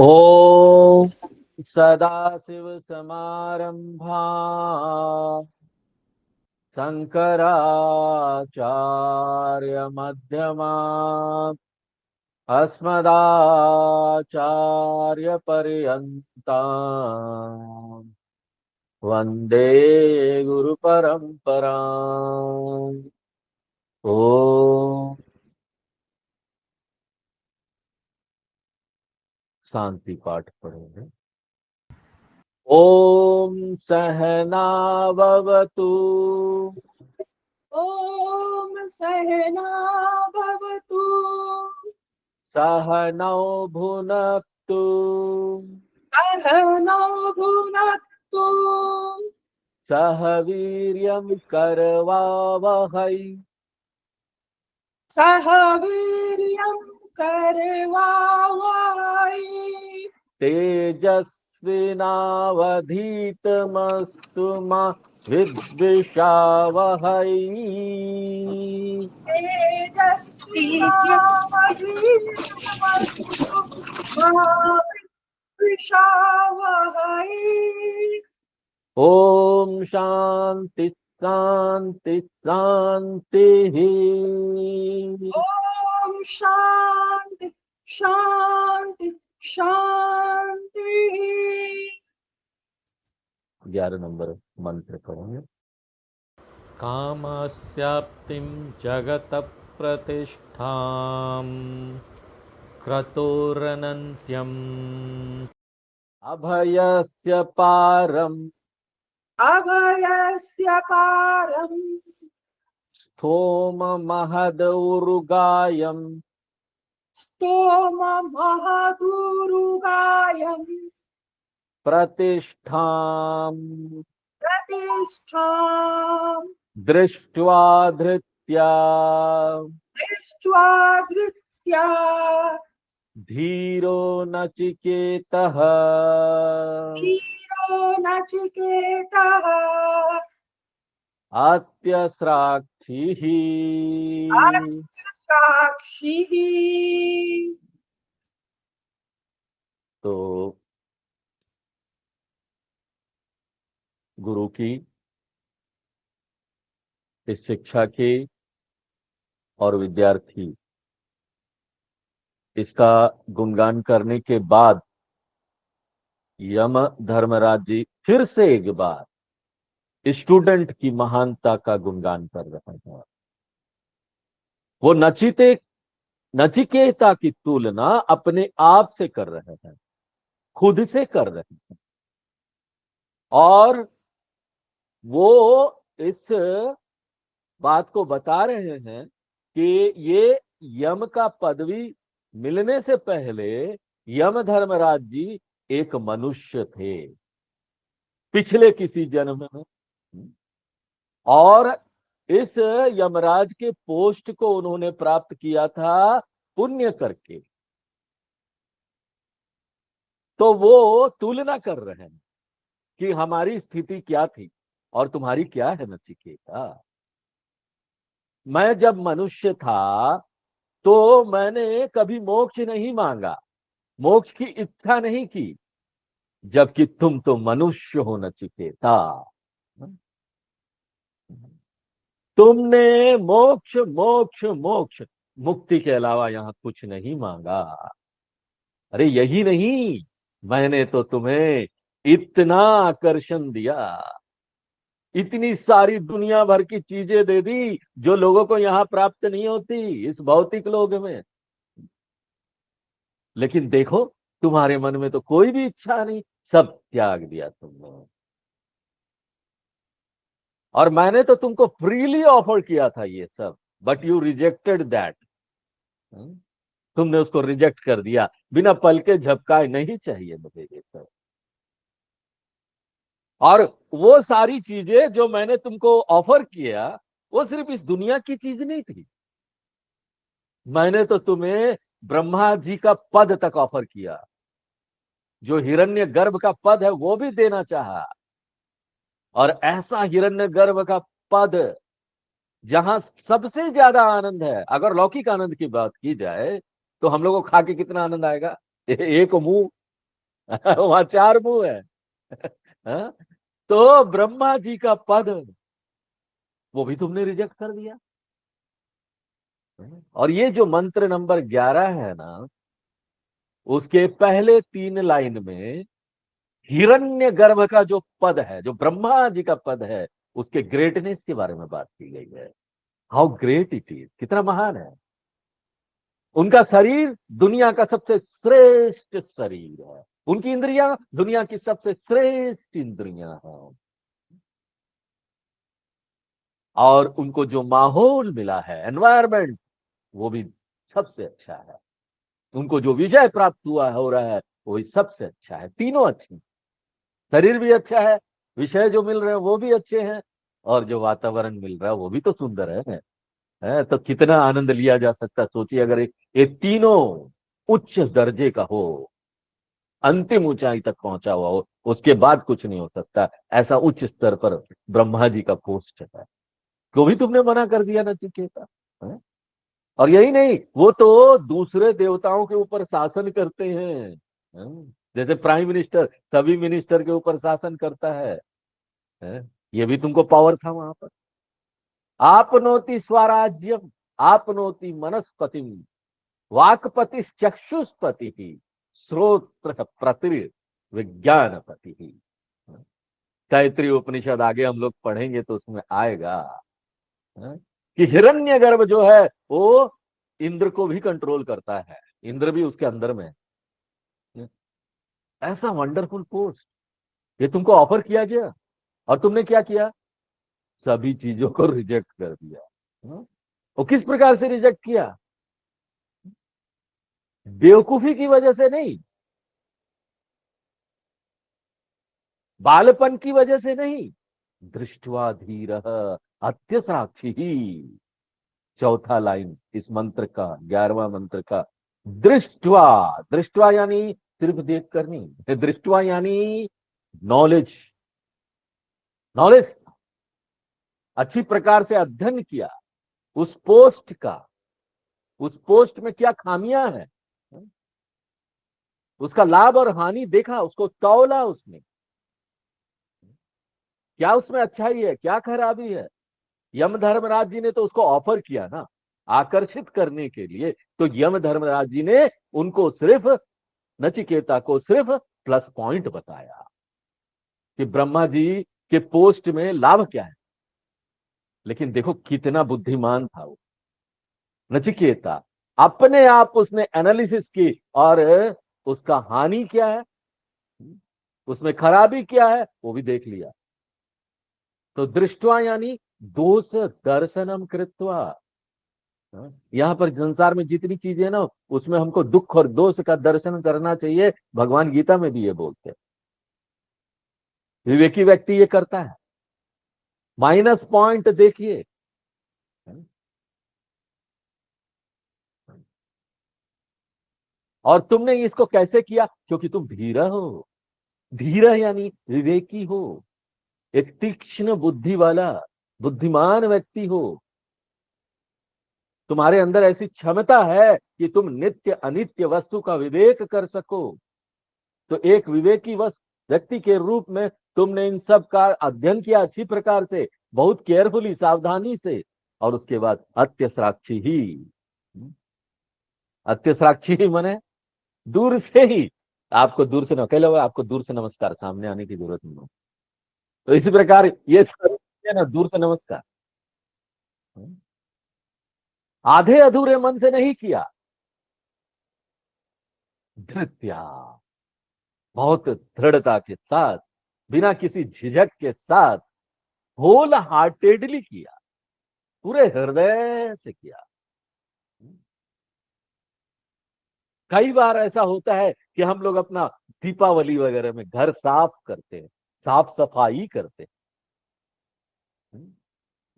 ॐ सदाशिवसमारम्भा शङ्कराचार्यमध्यमा अस्मदाचार्यपर्यन्ता वन्दे गुरुपरम्परा। ॐ शांति पाठ पढ़ेंगे। ओम सहनावतु ओम सहना भवतु सहनौ भुनक्तु सहनौ भुनक्तु सह वीर्यं करवावहै सह वीर्यं करवावहै तेजस्विनावधीतमस्तु मा विद्विषावहै। तेजस्विनावधीतमस्तु मा विद्विषावहै। ओम शांति शांति शांति। ओम शांति शांति शांति। 11 नंबर मंत्र पढ़ेंगे। कामस्याप्तिं जगतः प्रतिष्ठाम् क्रतुरनन्त्यम् अभयस्य पारम् अभयस्य पारम् स्थोममहदौरुगायम् स्तोममहदुरुगायम् प्रतिष्ठाम् प्रतिष्ठाम् दृष्ट्वा धृत्या दृष्ट्वा धृत्या धीरो नचिकेतः धीरो नचिकेतः अत्यस्राक्षिः साक्षिः। तो गुरु की इस शिक्षा के और विद्यार्थी इसका गुणगान करने के बाद यम धर्मराज जी फिर से एक बार स्टूडेंट की महानता का गुणगान कर रहे हैं। वो नचिकेता की तुलना अपने आप से कर रहे हैं, खुद से कर रहे हैं, और वो इस बात को बता रहे हैं कि ये यम का पदवी मिलने से पहले यम धर्मराज जी एक मनुष्य थे पिछले किसी जन्म में, और इस यमराज के पोस्ट को उन्होंने प्राप्त किया था पुण्य करके। तो वो तुलना कर रहे हैं कि हमारी स्थिति क्या थी और तुम्हारी क्या है नचिकेता। मैं जब मनुष्य था तो मैंने कभी मोक्ष नहीं मांगा, मोक्ष की इच्छा नहीं की, जबकि तुम तो मनुष्य हो नचिकेता। तुमने मोक्ष मोक्ष मोक्ष मुक्ति के अलावा यहां कुछ नहीं मांगा। अरे यही नहीं, मैंने तो तुम्हें इतना आकर्षण दिया, इतनी सारी दुनिया भर की चीजें दे दी जो लोगों को यहां प्राप्त नहीं होती इस भौतिक लोक में। लेकिन देखो तुम्हारे मन में तो कोई भी इच्छा नहीं, सब त्याग दिया तुमने। और मैंने तो तुमको फ्रीली ऑफर किया था ये सब, बट यू रिजेक्टेड दैट। तुमने उसको रिजेक्ट कर दिया, बिना पल के झपकाए, नहीं चाहिए मुझे ये सब। और वो सारी चीजें जो मैंने तुमको ऑफर किया वो सिर्फ इस दुनिया की चीज नहीं थी। मैंने तो तुम्हें ब्रह्मा जी का पद तक ऑफर किया, जो हिरण्य गर्भ का पद है वो भी देना चाहा। और ऐसा हिरण्य गर्भ का पद जहां सबसे ज्यादा आनंद है। अगर लौकिक आनंद की बात की जाए तो हम लोग को खा के कितना आनंद आएगा, एक मुंह वहां 4 मुंह है। हाँ? तो ब्रह्मा जी का पद वो भी तुमने रिजेक्ट कर दिया। और ये जो मंत्र नंबर 11 है ना, उसके पहले 3 लाइन में हिरण्य गर्भ का जो पद है, जो ब्रह्मा जी का पद है, उसके ग्रेटनेस के बारे में बात की गई है। हाउ ग्रेट इट इज, कितना महान है। उनका शरीर दुनिया का सबसे श्रेष्ठ शरीर है, उनकी इंद्रियां दुनिया की सबसे श्रेष्ठ इंद्रियां हैं, और उनको जो माहौल मिला है, एनवायरमेंट, वो भी सबसे अच्छा है। उनको जो विजय प्राप्त हुआ हो रहा है वो भी सबसे अच्छा है। तीनों अच्छी, शरीर भी अच्छा है, विषय जो मिल रहे हैं वो भी अच्छे हैं, और जो वातावरण मिल रहा है वो भी तो सुंदर है। तो कितना आनंद लिया जा सकता है। सोचिए अगर ये तीनों उच्च दर्जे का हो, अंतिम ऊंचाई तक पहुंचा हुआ हो, उसके बाद कुछ नहीं हो सकता। ऐसा उच्च स्तर पर ब्रह्मा जी का पोस्ट है, तो भी तुमने मना कर दिया नचिकेता। है? और यही नहीं, वो तो दूसरे देवताओं के ऊपर शासन करते हैं। जैसे प्राइम मिनिस्टर सभी मिनिस्टर के ऊपर शासन करता है? ये भी तुमको पावर था वहां पर। आपनोति स्वराज्यम, आपनोति मनस्पति, वाक्पति चक्षुष्पति, श्रोत्र प्रतिर विज्ञानपति। तैत्रीय उपनिषद आगे हम लोग पढ़ेंगे तो उसमें आएगा, है? कि हिरण्यगर्भ जो है वो इंद्र को भी कंट्रोल करता है, इंद्र भी उसके अंदर में है। ऐसा वंडरफुल पोस्ट ये तुमको ऑफर किया गया, और तुमने क्या किया, सभी चीजों को रिजेक्ट कर दिया। वो किस प्रकार से रिजेक्ट किया, बेवकूफी की वजह से नहीं, बालपन की वजह से नहीं, दृष्टवा धीर अत्यसाक्षी ही। चौथा लाइन इस मंत्र का, 11वां मंत्र का, दृष्टवा। दृष्टवा यानी सिर्फ देख कर नहीं, दृष्टवा यानी नॉलेज। नॉलेज अच्छी प्रकार से अध्ययन किया उस पोस्ट का, उस पोस्ट में क्या खामियां हैं, उसका लाभ और हानि देखा, उसको तौला उसने, क्या उसमें अच्छाई है क्या खराबी है। यम धर्मराज जी ने तो उसको ऑफर किया ना, आकर्षित करने के लिए। तो यम धर्मराज जी ने उनको सिर्फ, नचिकेता को सिर्फ प्लस पॉइंट बताया कि ब्रह्मा जी के पोस्ट में लाभ क्या है। लेकिन देखो कितना बुद्धिमान था वो नचिकेता, अपने आप उसने एनालिसिस की, और उसका हानि क्या है, उसमें खराबी क्या है, वो भी देख लिया। तो दृष्टवा यानी दोष दर्शनम कृत्वा। यहाँ पर संसार में जितनी चीजें ना, उसमें हमको दुख और दोष का दर्शन करना चाहिए। भगवान गीता में भी ये बोलते हैं, विवेकी व्यक्ति ये करता है। माइनस पॉइंट देखिए, और तुमने इसको कैसे किया, क्योंकि तुम धीर हो। धीर यानी विवेकी हो, एक तीक्ष्ण बुद्धि वाला बुद्धिमान व्यक्ति हो। तुम्हारे अंदर ऐसी क्षमता है कि तुम नित्य अनित्य वस्तु का विवेक कर सको। तो एक विवेकी व्यक्ति के रूप में तुमने इन सब का अध्ययन किया अच्छी प्रकार से, बहुत केयरफुली, सावधानी से, और उसके बाद अत्यसाक्षी ही। अत्यसाक्षी ही मने दूर से ही, आपको दूर से न कह लो, आपको दूर से नमस्कार, सामने आने की जरूरत नहीं हो। तो इसी प्रकार ये सब है ना, दूर से नमस्कार, आधे अधूरे मन से नहीं किया। धृत्या, बहुत दृढ़ता के साथ, बिना किसी झिझक के साथ, होल हार्टेडली किया, पूरे हृदय से किया। कई बार ऐसा होता है कि हम लोग अपना दीपावली वगैरह में घर साफ करते हैं, साफ सफाई करते हैं।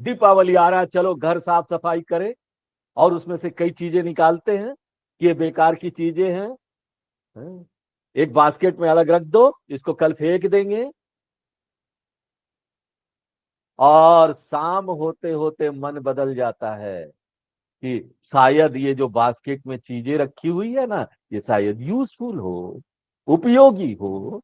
दीपावली आ रहा है, चलो घर साफ सफाई करें, और उसमें से कई चीजें निकालते हैं कि ये बेकार की चीजें हैं, एक बास्केट में अलग रख दो, इसको कल फेंक देंगे। और शाम होते होते मन बदल जाता है कि शायद ये जो बास्केट में चीजें रखी हुई है ना, ये शायद यूजफुल हो। उपयोगी हो।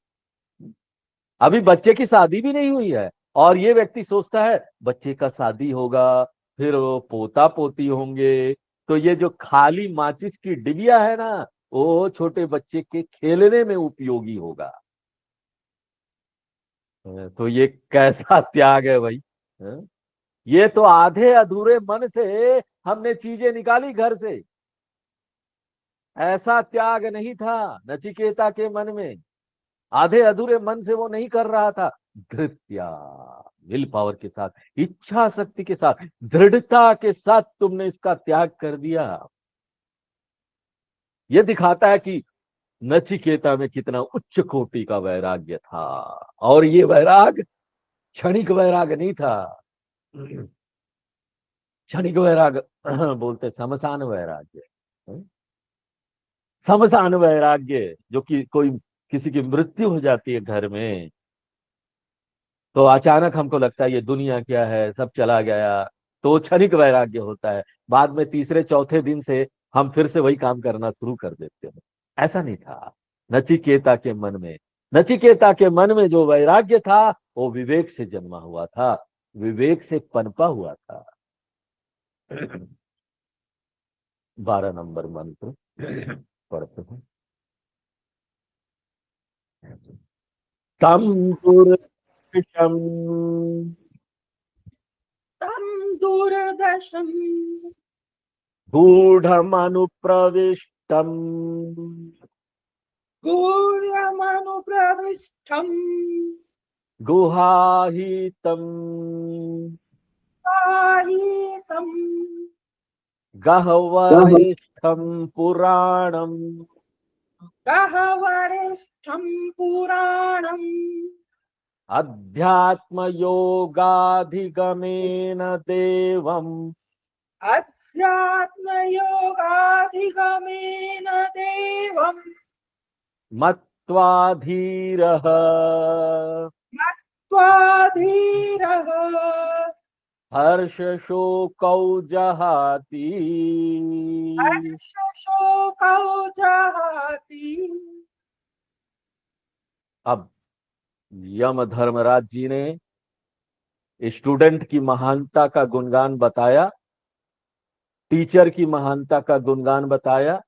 अभी बच्चे की शादी भी नहीं हुई है और ये व्यक्ति सोचता है बच्चे का शादी होगा, फिर वो पोता पोती होंगे, तो ये जो खाली माचिस की डिबिया है ना, वो छोटे बच्चे के खेलने में उपयोगी होगा। तो ये कैसा त्याग है भाई। हाँ? ये तो आधे अधूरे मन से हमने चीजें निकाली घर से। ऐसा त्याग नहीं था नचिकेता के मन में। आधे अधूरे मन से वो नहीं कर रहा था। धृत्या, विल पावर के साथ, इच्छा शक्ति के साथ, दृढ़ता के साथ तुमने इसका त्याग कर दिया। ये दिखाता है कि नचिकेता में कितना उच्च कोटि का वैराग्य था। और ये वैराग क्षणिक वैराग नहीं था। क्षणिक वैराग बोलते शमशान वैराग्य। शमशान वैराग्य जो कि कोई किसी की मृत्यु हो जाती है घर में, तो अचानक हमको लगता है ये दुनिया क्या है, सब चला गया, तो क्षणिक वैराग्य होता है। बाद में तीसरे चौथे दिन से हम फिर से वही काम करना शुरू कर देते हैं। ऐसा नहीं था नचिकेता के मन में। नचिकेता के मन में जो वैराग्य था वो विवेक से जन्मा हुआ था, विवेक से पनपा हुआ था। 12 नंबर मंत्र पढ़ते हैं। तम पुरुषम तं दूरदर्शम् गूढ़मनुप्रविष्टम गूढमनुप्रविष्टम् गुहाहितम आहितम् गह्वरिष्ठम पुराणम गह्वरिष्ठं पुराणम् अध्यात्म योगाधिगमेन देवम अध्यात्मयोगाधिगमेन देवम् मत्वा धीरः मत्वा धीरः हर्ष शोकौ जहाति। हर्षशोकौ जहाति। अब यम धर्मराज जी ने स्टूडेंट की महानता का गुणगान बताया, टीचर की महानता का गुणगान बताया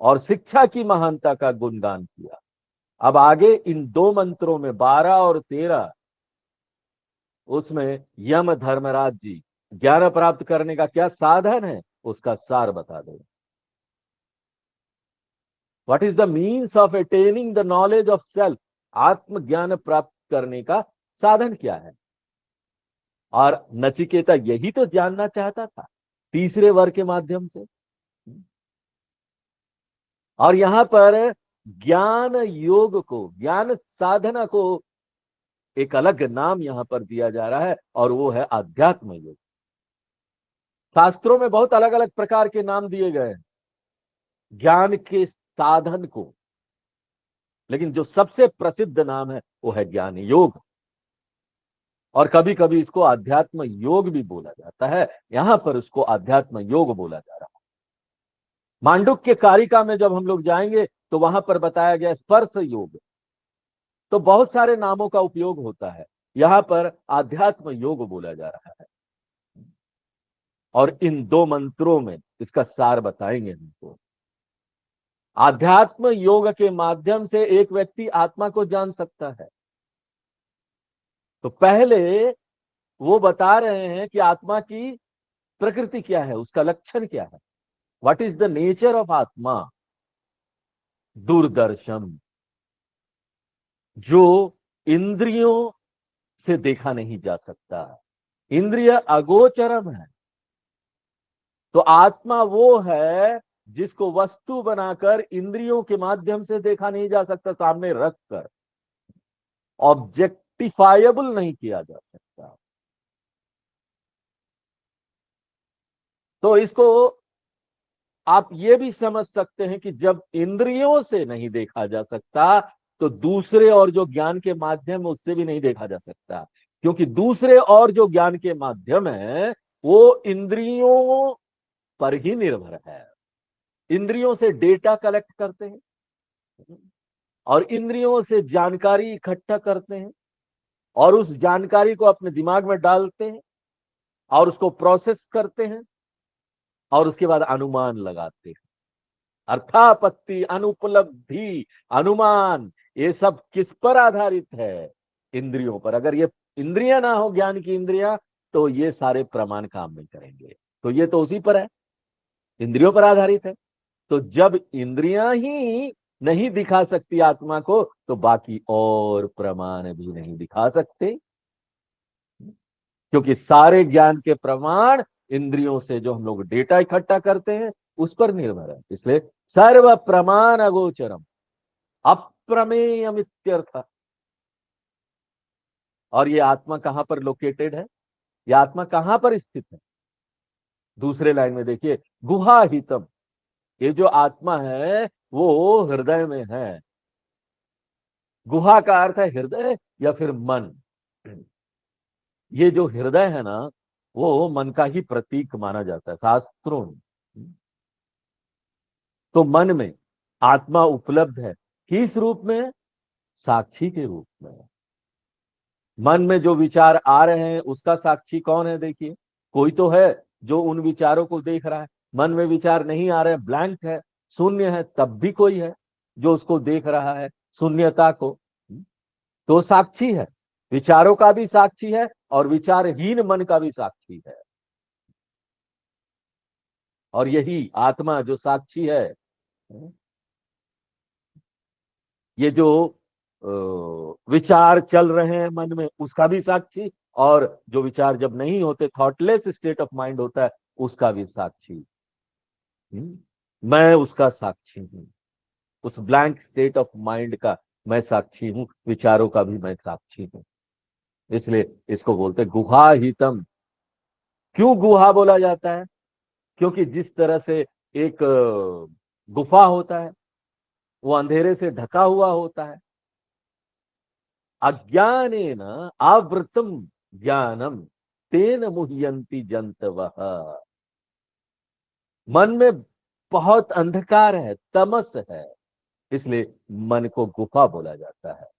और शिक्षा की महानता का गुणगान किया। अब आगे इन दो मंत्रों में 12 और 13, उसमें यम धर्मराज जी ज्ञान प्राप्त करने का क्या साधन है उसका सार बता दो। What is the means of attaining the knowledge of self. आत्मज्ञान प्राप्त करने का साधन क्या है। और नचिकेता यही तो जानना चाहता था तीसरे वर के माध्यम से। और यहां पर ज्ञान योग को, ज्ञान साधना को एक अलग नाम यहां पर दिया जा रहा है और वो है अध्यात्म योग। शास्त्रों में बहुत अलग अलग प्रकार के नाम दिए गए हैं ज्ञान के साधन को, लेकिन जो सबसे प्रसिद्ध नाम है वो है ज्ञान योग। और कभी कभी इसको अध्यात्म योग भी बोला जाता है, यहां पर उसको अध्यात्म योग बोला जा रहा है। मांडुक्य कारिका में जब हम लोग जाएंगे तो वहां पर बताया गया स्पर्श योग। तो बहुत सारे नामों का उपयोग होता है, यहां पर आध्यात्म योग बोला जा रहा है। और इन दो मंत्रों में इसका सार बताएंगे हमको। आध्यात्म योग के माध्यम से एक व्यक्ति आत्मा को जान सकता है। तो पहले वो बता रहे हैं कि आत्मा की प्रकृति क्या है, उसका लक्षण क्या है। What is the nature of आत्मा। दूरदर्शन, जो इंद्रियों से देखा नहीं जा सकता, इंद्रिय अगोचरम है। तो आत्मा वो है जिसको वस्तु बनाकर इंद्रियों के माध्यम से देखा नहीं जा सकता, सामने रखकर ऑब्जेक्टिफाइबल नहीं किया जा सकता। तो इसको आप ये भी समझ सकते हैं कि जब इंद्रियों से नहीं देखा जा सकता तो दूसरे और जो ज्ञान के माध्यम है उससे भी नहीं देखा जा सकता, क्योंकि दूसरे और जो ज्ञान के माध्यम है वो इंद्रियों पर ही निर्भर है। इंद्रियों से डेटा कलेक्ट करते हैं, और इंद्रियों से जानकारी इकट्ठा करते हैं और उस जानकारी को अपने दिमाग में डालते हैं और उसको प्रोसेस करते हैं और उसके बाद अनुमान लगाते हैं। अर्थापत्ति, अनुपलब्धि, अनुमान, ये सब किस पर आधारित है? इंद्रियों पर। अगर ये इंद्रियां ना हो, ज्ञान की इंद्रियां, तो ये सारे प्रमाण काम नहीं करेंगे। तो ये तो उसी पर है, इंद्रियों पर आधारित है। तो जब इंद्रियां ही नहीं दिखा सकती आत्मा को, तो बाकी और प्रमाण भी नहीं दिखा सकते, क्योंकि सारे ज्ञान के प्रमाण इंद्रियों से जो हम लोग डेटा इकट्ठा करते हैं उस पर निर्भर है। इसलिए सर्व प्रमाण अगोचरम अप्रमेयम इत्यर्थ। और ये आत्मा कहां पर लोकेटेड है? ये आत्मा कहां पर स्थित है? दूसरे लाइन में देखिए, गुहाहितम। ये जो आत्मा है वो हृदय में है। गुहा का अर्थ है हृदय या फिर मन। ये जो हृदय है ना, वो मन का ही प्रतीक माना जाता है शास्त्रों में। तो मन में आत्मा उपलब्ध है, किस रूप में? साक्षी के रूप में। मन में जो विचार आ रहे हैं उसका साक्षी कौन है? देखिए, कोई तो है जो उन विचारों को देख रहा है। मन में विचार नहीं आ रहे, ब्लैंक है, शून्य है, तब भी कोई है जो उसको देख रहा है, शून्यता को। तो साक्षी है, विचारों का भी साक्षी है और विचारहीन मन का भी साक्षी है। और यही आत्मा जो साक्षी है, ये जो विचार चल रहे हैं मन में उसका भी साक्षी, और जो विचार जब नहीं होते, थॉटलेस स्टेट ऑफ माइंड होता है, उसका भी साक्षी। मैं उसका साक्षी हूं, उस ब्लैंक स्टेट ऑफ माइंड का मैं साक्षी हूं, विचारों का भी मैं साक्षी हूं। इसलिए इसको बोलते गुहाहितम। क्यों गुहा बोला जाता है? क्योंकि जिस तरह से एक गुफा होता है, वो अंधेरे से ढका हुआ होता है। अज्ञानेन आवृतम ज्ञानम तेन मुह्यंति जंतवः। मन में बहुत अंधकार है, तमस है, इसलिए मन को गुफा बोला जाता है।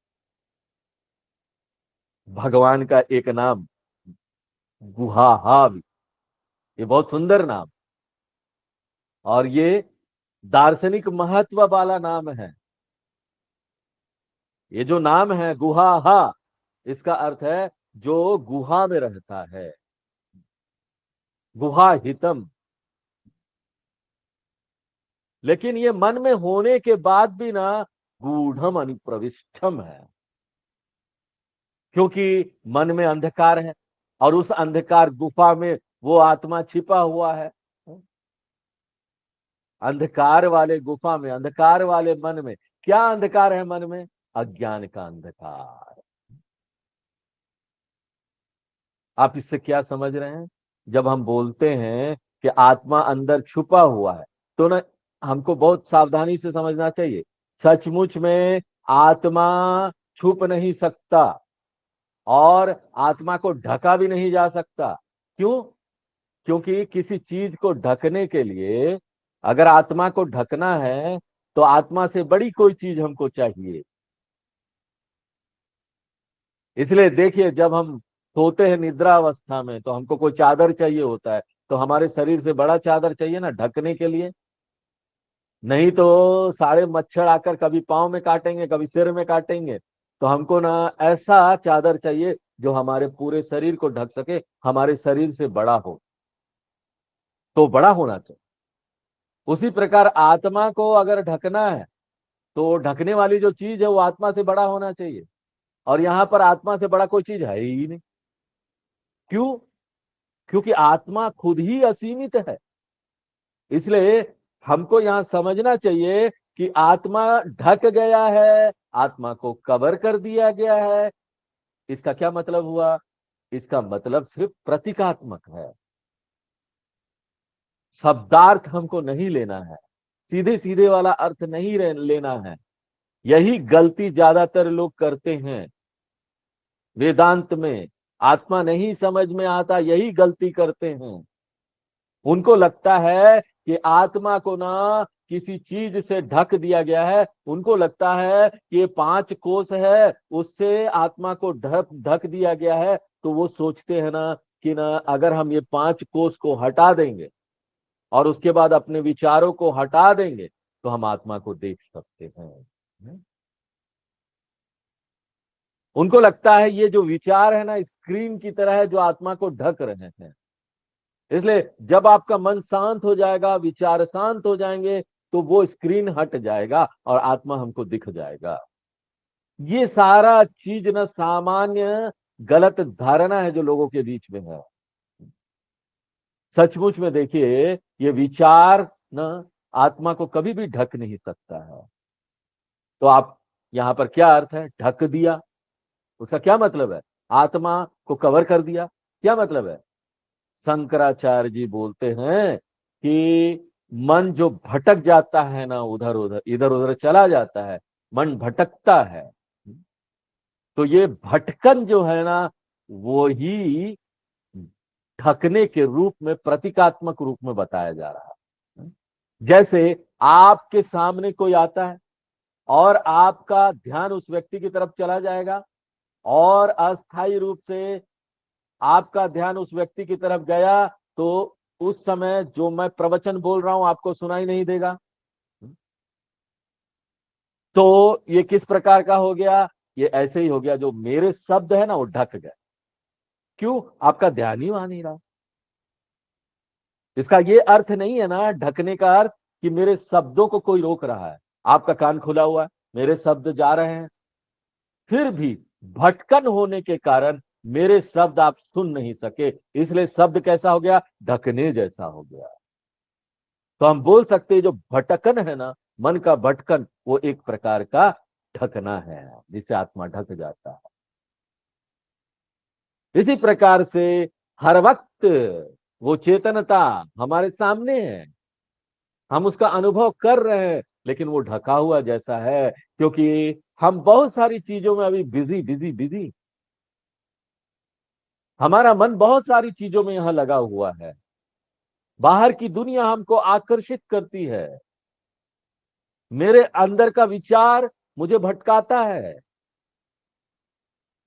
भगवान का एक नाम गुहा भी, ये बहुत सुंदर नाम, और ये दार्शनिक महत्व वाला नाम है। ये जो नाम है गुहा, इसका अर्थ है जो गुहा में रहता है, गुहा हितम। लेकिन ये मन में होने के बाद भी ना गूढ़म अनुप्रविष्टम है, क्योंकि मन में अंधकार है और उस अंधकार गुफा में वो आत्मा छिपा हुआ है। अंधकार वाले गुफा में, अंधकार वाले मन में क्या अंधकार है? मन में अज्ञान का अंधकार। आप इससे क्या समझ रहे हैं? जब हम बोलते हैं कि आत्मा अंदर छुपा हुआ है, तो ना हमको बहुत सावधानी से समझना चाहिए। सचमुच में आत्मा छुप नहीं सकता और आत्मा को ढका भी नहीं जा सकता। क्यों? क्योंकि किसी चीज को ढकने के लिए, अगर आत्मा को ढकना है तो आत्मा से बड़ी कोई चीज हमको चाहिए। इसलिए देखिए, जब हम सोते हैं निद्रा अवस्था में, तो हमको कोई चादर चाहिए होता है, तो हमारे शरीर से बड़ा चादर चाहिए ना ढकने के लिए। नहीं तो सारे मच्छर आकर कभी पाँव में काटेंगे, कभी सिर में काटेंगे। तो हमको ना ऐसा चादर चाहिए जो हमारे पूरे शरीर को ढक सके, हमारे शरीर से बड़ा हो, तो बड़ा होना चाहिए। उसी प्रकार आत्मा को अगर ढकना है तो ढकने वाली जो चीज है वो आत्मा से बड़ा होना चाहिए, और यहां पर आत्मा से बड़ा कोई चीज है ही नहीं। क्यों? क्योंकि आत्मा खुद ही असीमित है। इसलिए हमको यहां समझना चाहिए कि आत्मा ढक गया है, आत्मा को कवर कर दिया गया है। इसका क्या मतलब हुआ? इसका मतलब सिर्फ प्रतीकात्मक है, शब्दार्थ हमको नहीं लेना है, सीधे सीधे वाला अर्थ नहीं लेना है। यही गलती ज्यादातर लोग करते हैं। वेदांत में आत्मा नहीं समझ में आता, यही गलती करते हैं। उनको लगता है कि आत्मा को ना किसी चीज से ढक दिया गया है, उनको लगता है कि ये 5 कोस है, उससे आत्मा को ढक ढक दिया गया है, तो वो सोचते हैं ना कि ना अगर हम ये 5 कोस को हटा देंगे और उसके बाद अपने विचारों को हटा देंगे तो हम आत्मा को देख सकते हैं। उनको लगता है ये जो विचार है ना स्क्रीन की तरह है जो आत्मा को ढक रहे हैं। इसलिए जब आपका मन शांत हो जाएगा, विचार शांत हो जाएंगे, तो वो स्क्रीन हट जाएगा और आत्मा हमको दिख जाएगा। ये सारा चीज ना सामान्य गलत धारणा है जो लोगों के बीच में है। सचमुच में देखिए, ये विचार ना आत्मा को कभी भी ढक नहीं सकता है। तो आप यहां पर क्या अर्थ है, ढक दिया, उसका क्या मतलब है? आत्मा को कवर कर दिया, क्या मतलब है? शंकराचार्य जी बोलते हैं कि मन जो भटक जाता है ना, उधर उधर इधर उधर चला जाता है, मन भटकता है, तो ये भटकन जो है ना वो ही ढकने के रूप में, प्रतीकात्मक रूप में बताया जा रहा है। जैसे आपके सामने कोई आता है और आपका ध्यान उस व्यक्ति की तरफ चला जाएगा और अस्थायी रूप से आपका ध्यान उस व्यक्ति की तरफ गया, तो उस समय जो मैं प्रवचन बोल रहा हूं आपको सुनाई नहीं देगा। तो ये किस प्रकार का हो गया? ये ऐसे ही हो गया, जो मेरे शब्द है ना वो ढक गए। क्यों? आपका ध्यान ही वहां नहीं रहा। इसका ये अर्थ नहीं है ना ढकने का अर्थ कि मेरे शब्दों को कोई रोक रहा है। आपका कान खुला हुआ है, मेरे शब्द जा रहे हैं, फिर भी भटकन होने के कारण मेरे शब्द आप सुन नहीं सके, इसलिए शब्द कैसा हो गया? ढकने जैसा हो गया। तो हम बोल सकते हैं जो भटकन है ना, मन का भटकन, वो एक प्रकार का ढकना है जिससे आत्मा ढक जाता है। इसी प्रकार से हर वक्त वो चेतनता हमारे सामने है, हम उसका अनुभव कर रहे हैं, लेकिन वो ढका हुआ जैसा है, क्योंकि हम बहुत सारी चीजों में अभी बिजी बिजी बिजी, हमारा मन बहुत सारी चीजों में यहां लगा हुआ है। बाहर की दुनिया हमको आकर्षित करती है, मेरे अंदर का विचार मुझे भटकाता है।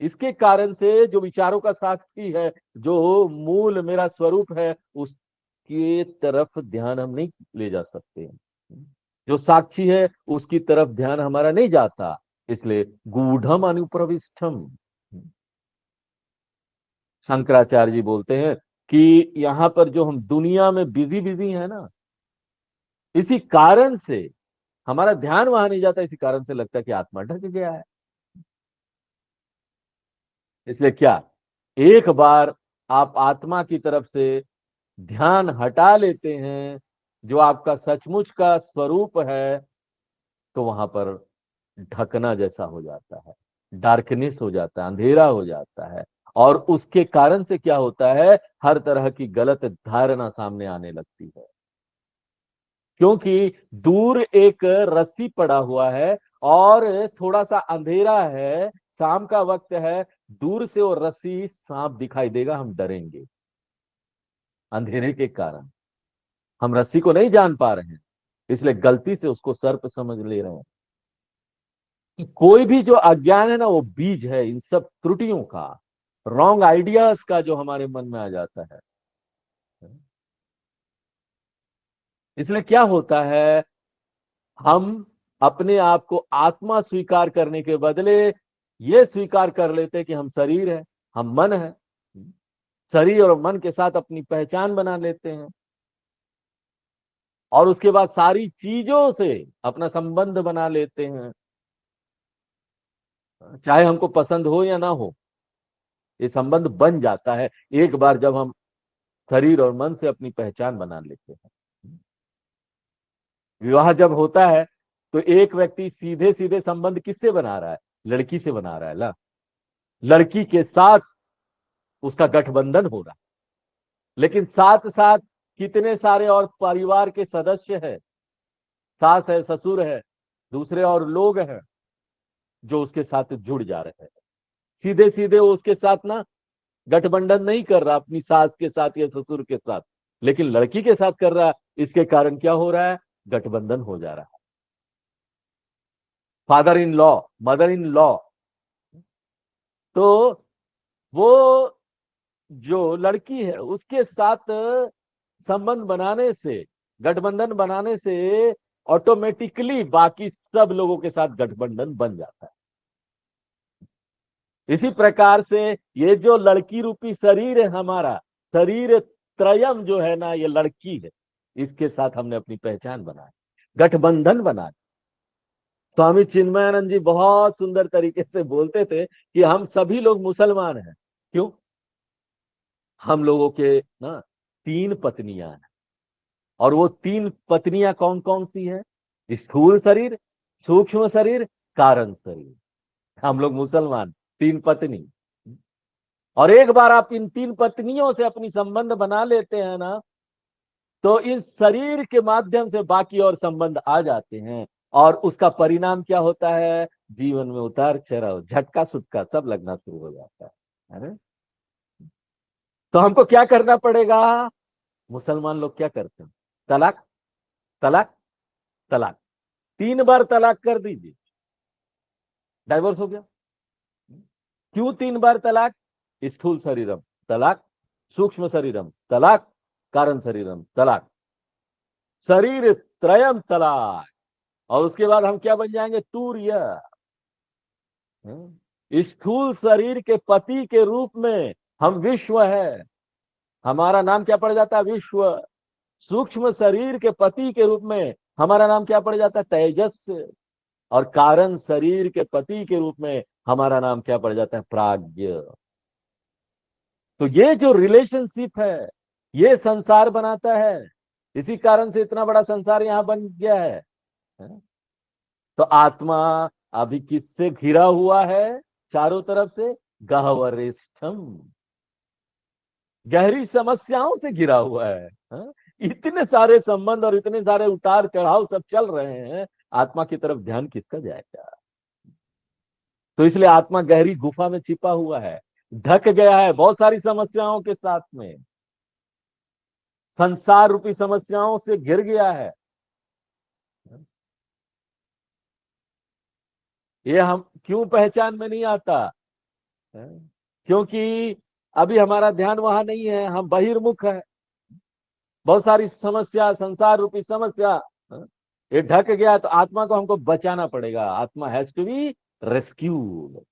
इसके कारण से जो विचारों का साक्षी है, जो मूल मेरा स्वरूप है, उसके तरफ ध्यान हम नहीं ले जा सकते। जो साक्षी है उसकी तरफ ध्यान हमारा नहीं जाता, इसलिए गूढ़म अनुप्रविष्टम। शंकराचार्य जी बोलते हैं कि यहां पर जो हम दुनिया में बिजी बिजी है ना, इसी कारण से हमारा ध्यान वहां नहीं जाता, इसी कारण से लगता है कि आत्मा ढक गया है। इसलिए क्या, एक बार आप आत्मा की तरफ से ध्यान हटा लेते हैं, जो आपका सचमुच का स्वरूप है, तो वहां पर ढकना जैसा हो जाता है, डार्कनेस हो जाता है, अंधेरा हो जाता है। और उसके कारण से क्या होता है, हर तरह की गलत धारणा सामने आने लगती है, क्योंकि दूर एक रस्सी पड़ा हुआ है और थोड़ा सा अंधेरा है, शाम का वक्त है, दूर से वो रस्सी सांप दिखाई देगा, हम डरेंगे अंधेरे के कारण, हम रस्सी को नहीं जान पा रहे हैं, इसलिए गलती से उसको सर्प समझ ले रहे हैं। कि कोई भी जो अज्ञान है ना, वो बीज है इन सब त्रुटियों का, रॉन्ग आइडियाज का, जो हमारे मन में आ जाता है। इसलिए क्या होता है, हम अपने आप को आत्मा स्वीकार करने के बदले ये स्वीकार कर लेते हैं कि हम शरीर है, हम मन है। शरीर और मन के साथ अपनी पहचान बना लेते हैं और उसके बाद सारी चीजों से अपना संबंध बना लेते हैं, चाहे हमको पसंद हो या ना हो, ये संबंध बन जाता है एक बार जब हम शरीर और मन से अपनी पहचान बना लेते हैं। विवाह जब होता है तो एक व्यक्ति सीधे सीधे संबंध किससे बना रहा है? लड़की से बना रहा है ना, लड़की के साथ उसका गठबंधन हो रहा है, लेकिन साथ साथ कितने सारे और परिवार के सदस्य हैं, सास है, ससुर है, दूसरे और लोग हैं जो उसके साथ जुड़ जा रहे हैं। सीधे सीधे वो उसके साथ ना गठबंधन नहीं कर रहा अपनी सास के साथ या ससुर के साथ, लेकिन लड़की के साथ कर रहा है। इसके कारण क्या हो रहा है, गठबंधन हो जा रहा है। Father in law, mother in law, तो वो जो लड़की है उसके साथ संबंध बनाने से, गठबंधन बनाने से ऑटोमेटिकली बाकी सब लोगों के साथ गठबंधन बन जाता है। इसी प्रकार से ये जो लड़की रूपी शरीर है हमारा, शरीर त्रयम जो है ना, ये लड़की है, इसके साथ हमने अपनी पहचान बनाई, गठबंधन बना। स्वामी चिन्मयानंद जी बहुत सुंदर तरीके से बोलते थे कि हम सभी लोग मुसलमान हैं। क्यों? हम लोगों के ना 3 पत्नियां हैं, और वो 3 पत्नियां कौन कौन सी है? स्थूल शरीर, सूक्ष्म शरीर, कारण शरीर। हम लोग मुसलमान, 3 पत्नी। और एक बार आप इन 3 पत्नियों से अपनी संबंध बना लेते हैं ना, तो इन शरीर के माध्यम से बाकी और संबंध आ जाते हैं, और उसका परिणाम क्या होता है? जीवन में उतार चढ़ाव, झटका सुटका सब लगना शुरू हो जाता है ना? तो हमको क्या करना पड़ेगा? मुसलमान लोग क्या करते हैं? तलाक, तलाक, तलाक। 3 बार तलाक कर दीजिए, डाइवोर्स हो गया। क्यों 3 बार तलाक? स्थूल शरीरम तलाक, सूक्ष्म शरीरम तलाक, कारण शरीरम तलाक, शरीर त्रयम तलाक। और उसके बाद हम क्या बन जाएंगे? तूर्य। स्थूल शरीर के पति के रूप में हम विश्व है, हमारा नाम क्या पड़ जाता है? विश्व। सूक्ष्म शरीर के पति के रूप में हमारा नाम क्या पड़ जाता है? तेजस। और कारण शरीर के पति के रूप में हमारा नाम क्या पड़ जाता है? प्राज्ञ। तो ये जो रिलेशनशिप है, ये संसार बनाता है। इसी कारण से इतना बड़ा संसार यहां बन गया है। तो आत्मा अभी किससे घिरा हुआ है? चारों तरफ से गहवरिष्ठम, गहरी समस्याओं से घिरा हुआ है। इतने सारे संबंध और इतने सारे उतार चढ़ाव सब चल रहे हैं, आत्मा की तरफ ध्यान किसका जाएगा? तो इसलिए आत्मा गहरी गुफा में छिपा हुआ है, ढक गया है बहुत सारी समस्याओं के साथ में, संसार रूपी समस्याओं से घिर गया है। ये हम क्यों पहचान में नहीं आता? क्योंकि अभी हमारा ध्यान वहां नहीं है, हम बहिर्मुख है। बहुत सारी समस्या, संसार रूपी समस्या, ये ढक गया, तो आत्मा को हमको बचाना पड़ेगा। Atma has to be rescued.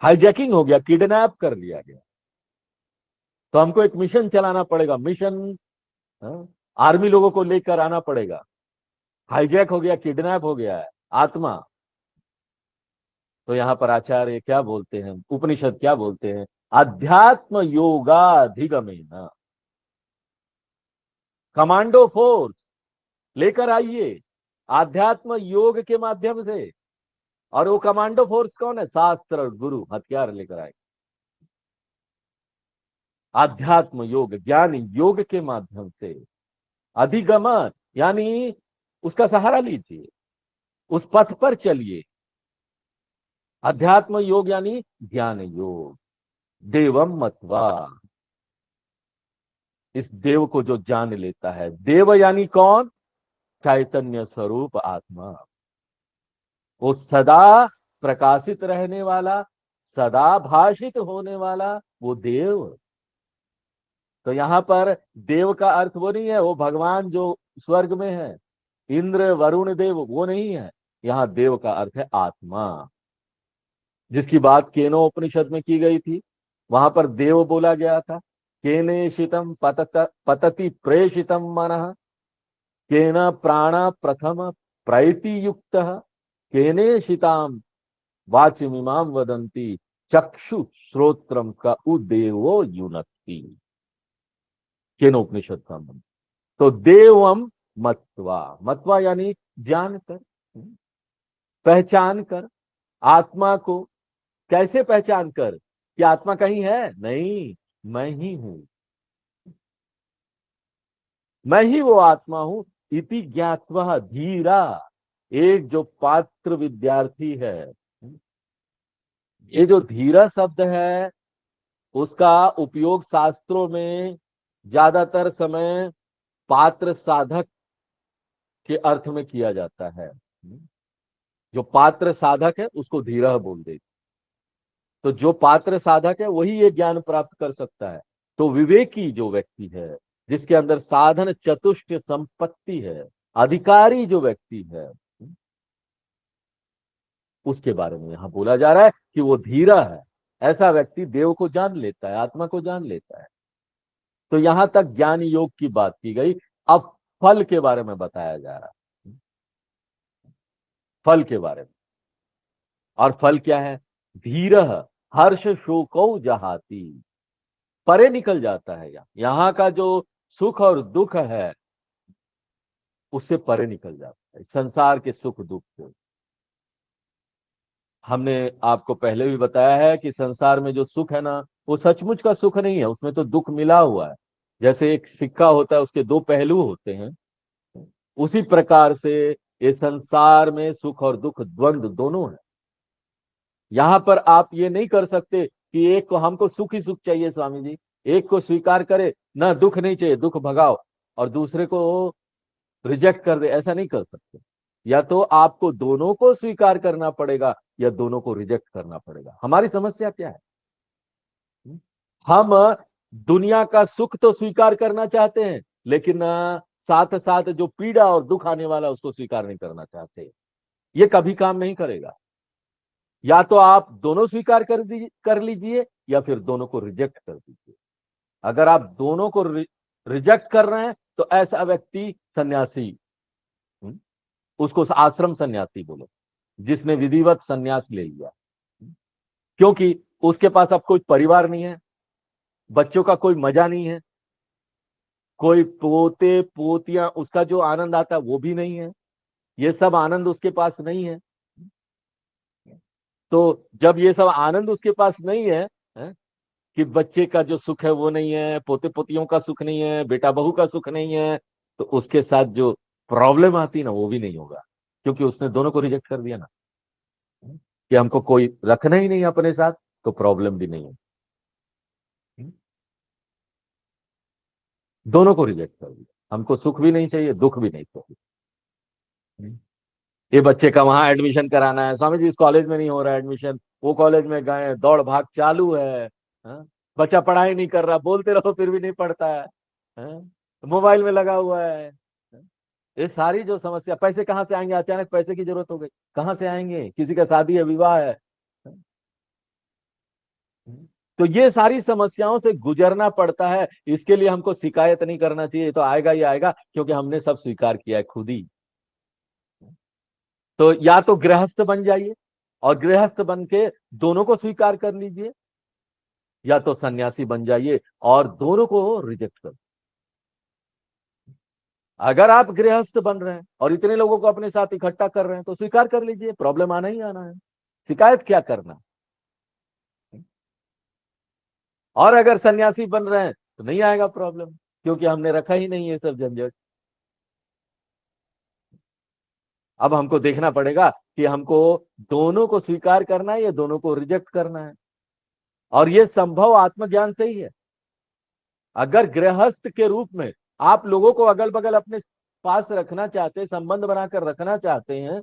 Hijacking हो गया, किडनैप कर लिया गया, तो हमको एक मिशन चलाना पड़ेगा। मिशन, आर्मी लोगों को लेकर आना पड़ेगा। हाईजैक हो गया, किडनैप हो गया है आत्मा। तो यहां पर आचार्य क्या बोलते हैं, उपनिषद क्या बोलते हैं? अध्यात्म योगाधिगमेन, कमांडो फोर्स लेकर आइए आध्यात्म योग के माध्यम से। और वो कमांडो फोर्स कौन है? शास्त्र और गुरु हथियार लेकर आए। आध्यात्म योग, ज्ञान योग के माध्यम से अधिगमन, यानी उसका सहारा लीजिए, उस पथ पर चलिए। अध्यात्म योग यानी ज्ञान योग। देवम मत्वा, इस देव को जो जान लेता है। देव यानी कौन? चैतन्य स्वरूप आत्मा, वो सदा प्रकाशित रहने वाला, सदा भाषित होने वाला वो देव। तो यहां पर देव का अर्थ वो नहीं है वो भगवान जो स्वर्ग में है, इंद्र वरुण देव, वो नहीं है। यहां देव का अर्थ है आत्मा, जिसकी बात केनो उपनिषद में की गई थी। वहां पर देव बोला गया था। केनेशितम पतति प्रेषितम मनः, केन प्राण प्रथम प्रैति युक्त, केनेशिताम वाचमिमाम वदंती चक्षु श्रोत्रम का उदेवो युनक्ति। केनोपनिषद का मंत्र। तो देवम मत्वा, मत्वा यानी जान कर, पहचान कर आत्मा को। कैसे पहचान कर? कि आत्मा कहीं है? नहीं, मैं ही हूं, मैं ही वो आत्मा हूं। इति ज्ञात्वा धीरा, एक जो पात्र विद्यार्थी है। ये जो धीरा शब्द है, उसका उपयोग शास्त्रों में ज्यादातर समय पात्र साधक के अर्थ में किया जाता है। जो पात्र साधक है उसको धीरह बोल देते, तो जो पात्र साधक है वही ये ज्ञान प्राप्त कर सकता है। तो विवेकी जो व्यक्ति है, जिसके अंदर साधन चतुष्ट संपत्ति है, अधिकारी जो व्यक्ति है, उसके बारे में यहां बोला जा रहा है कि वो धीरा है। ऐसा व्यक्ति देव को जान लेता है, आत्मा को जान लेता है। तो यहां तक ज्ञान योग की बात की गई। अब फल के बारे में बताया जा रहा है, फल के बारे में। और फल क्या है? धीरह हर्ष शोकौ जहाती, परे निकल जाता है। यहां का जो सुख और दुख है उससे परे निकल जाता है, संसार के सुख दुख से। हमने आपको पहले भी बताया है कि संसार में जो सुख है ना, वो सचमुच का सुख नहीं है, उसमें तो दुख मिला हुआ है। जैसे एक सिक्का होता है, उसके दो पहलू होते हैं, उसी प्रकार से ये संसार में सुख और दुख द्वंद्व दोनों है। यहां पर आप ये नहीं कर सकते कि एक को हमको सुख ही सुख चाहिए स्वामी जी, एक को स्वीकार करे ना दुख नहीं चाहिए, दुख भगाओ, और दूसरे को रिजेक्ट कर दे, ऐसा नहीं कर सकते। या तो आपको दोनों को स्वीकार करना पड़ेगा या दोनों को रिजेक्ट करना पड़ेगा। हमारी समस्या क्या है? हम दुनिया का सुख तो स्वीकार करना चाहते हैं, लेकिन साथ साथ जो पीड़ा और दुख आने वाला उसको स्वीकार नहीं करना चाहते। ये कभी काम नहीं करेगा। या तो आप दोनों स्वीकार कर लीजिए या फिर दोनों को रिजेक्ट कर दीजिए। अगर आप दोनों को रिजेक्ट कर रहे हैं तो ऐसा व्यक्ति सन्यासी, उसको आश्रम सन्यासी बोलो, जिसने विधिवत सन्यास ले लिया। क्योंकि उसके पास अब कोई परिवार नहीं है, बच्चों का कोई मजा नहीं है, कोई पोते पोतियां, उसका जो आनंद आता है वो भी नहीं है। ये सब आनंद उसके पास नहीं है। तो जब ये सब आनंद उसके पास नहीं है, कि बच्चे का जो सुख है वो नहीं है, पोते पोतियों का सुख नहीं है, बेटा बहू का सुख नहीं है, तो उसके साथ जो प्रॉब्लम आती ना वो भी नहीं होगा, क्योंकि उसने दोनों को रिजेक्ट कर दिया ना, कि हमको कोई रखना ही नहीं अपने साथ, तो प्रॉब्लम भी नहीं है। दोनों को रिजेक्ट कर दिया, हमको सुख भी नहीं चाहिए, दुख भी नहीं चाहिए। ये बच्चे का वहां एडमिशन कराना है, स्वामी जी इस कॉलेज में नहीं हो रहा है एडमिशन, वो कॉलेज में गए, दौड़ भाग चालू है। हाँ? बच्चा पढ़ाई नहीं कर रहा, बोलते रहो फिर भी नहीं पढ़ता है, हाँ? मोबाइल में लगा हुआ है। हाँ? ये सारी जो समस्या, पैसे कहाँ से आएंगे? अचानक पैसे की जरूरत हो गई, कहाँ से आएंगे? किसी का शादी है, विवाह है। हाँ? तो ये सारी समस्याओं से गुजरना पड़ता है। इसके लिए हमको शिकायत नहीं करना चाहिए, तो आएगा ही आएगा, क्योंकि हमने सब स्वीकार किया है खुद ही। तो या तो गृहस्थ बन जाइए और गृहस्थ बन के दोनों को स्वीकार कर लीजिए, या तो सन्यासी बन जाइए और दोनों को रिजेक्ट कर। अगर आप गृहस्थ बन रहे हैं और इतने लोगों को अपने साथ इकट्ठा कर रहे हैं तो स्वीकार कर लीजिए, प्रॉब्लम आना ही आना है, शिकायत क्या करना। और अगर सन्यासी बन रहे हैं तो नहीं आएगा प्रॉब्लम, क्योंकि हमने रखा ही नहीं है सब झंझट। अब हमको देखना पड़ेगा कि हमको दोनों को स्वीकार करना है या दोनों को रिजेक्ट करना है, और ये संभव आत्मज्ञान से ही है। अगर गृहस्थ के रूप में आप लोगों को अगल बगल अपने पास रखना चाहते हैं, संबंध बनाकर रखना चाहते हैं,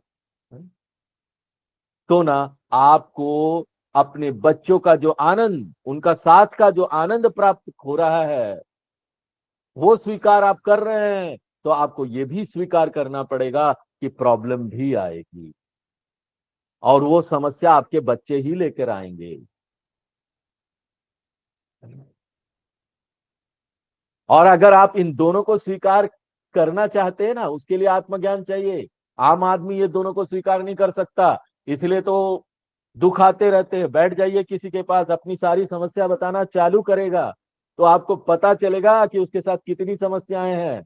तो ना आपको अपने बच्चों का जो आनंद, उनका साथ का जो आनंद प्राप्त हो रहा है, वो स्वीकार आप कर रहे हैं, तो आपको ये भी स्वीकार करना पड़ेगा कि प्रॉब्लम भी आएगी, और वो समस्या आपके बच्चे ही लेकर आएंगे। और अगर आप इन दोनों को स्वीकार करना चाहते हैं ना, उसके लिए आत्मज्ञान चाहिए। आम आदमी ये दोनों को स्वीकार नहीं कर सकता, इसलिए तो दुख आते रहते हैं। बैठ जाइए किसी के पास, अपनी सारी समस्या बताना चालू करेगा तो आपको पता चलेगा कि उसके साथ कितनी समस्याएं हैं।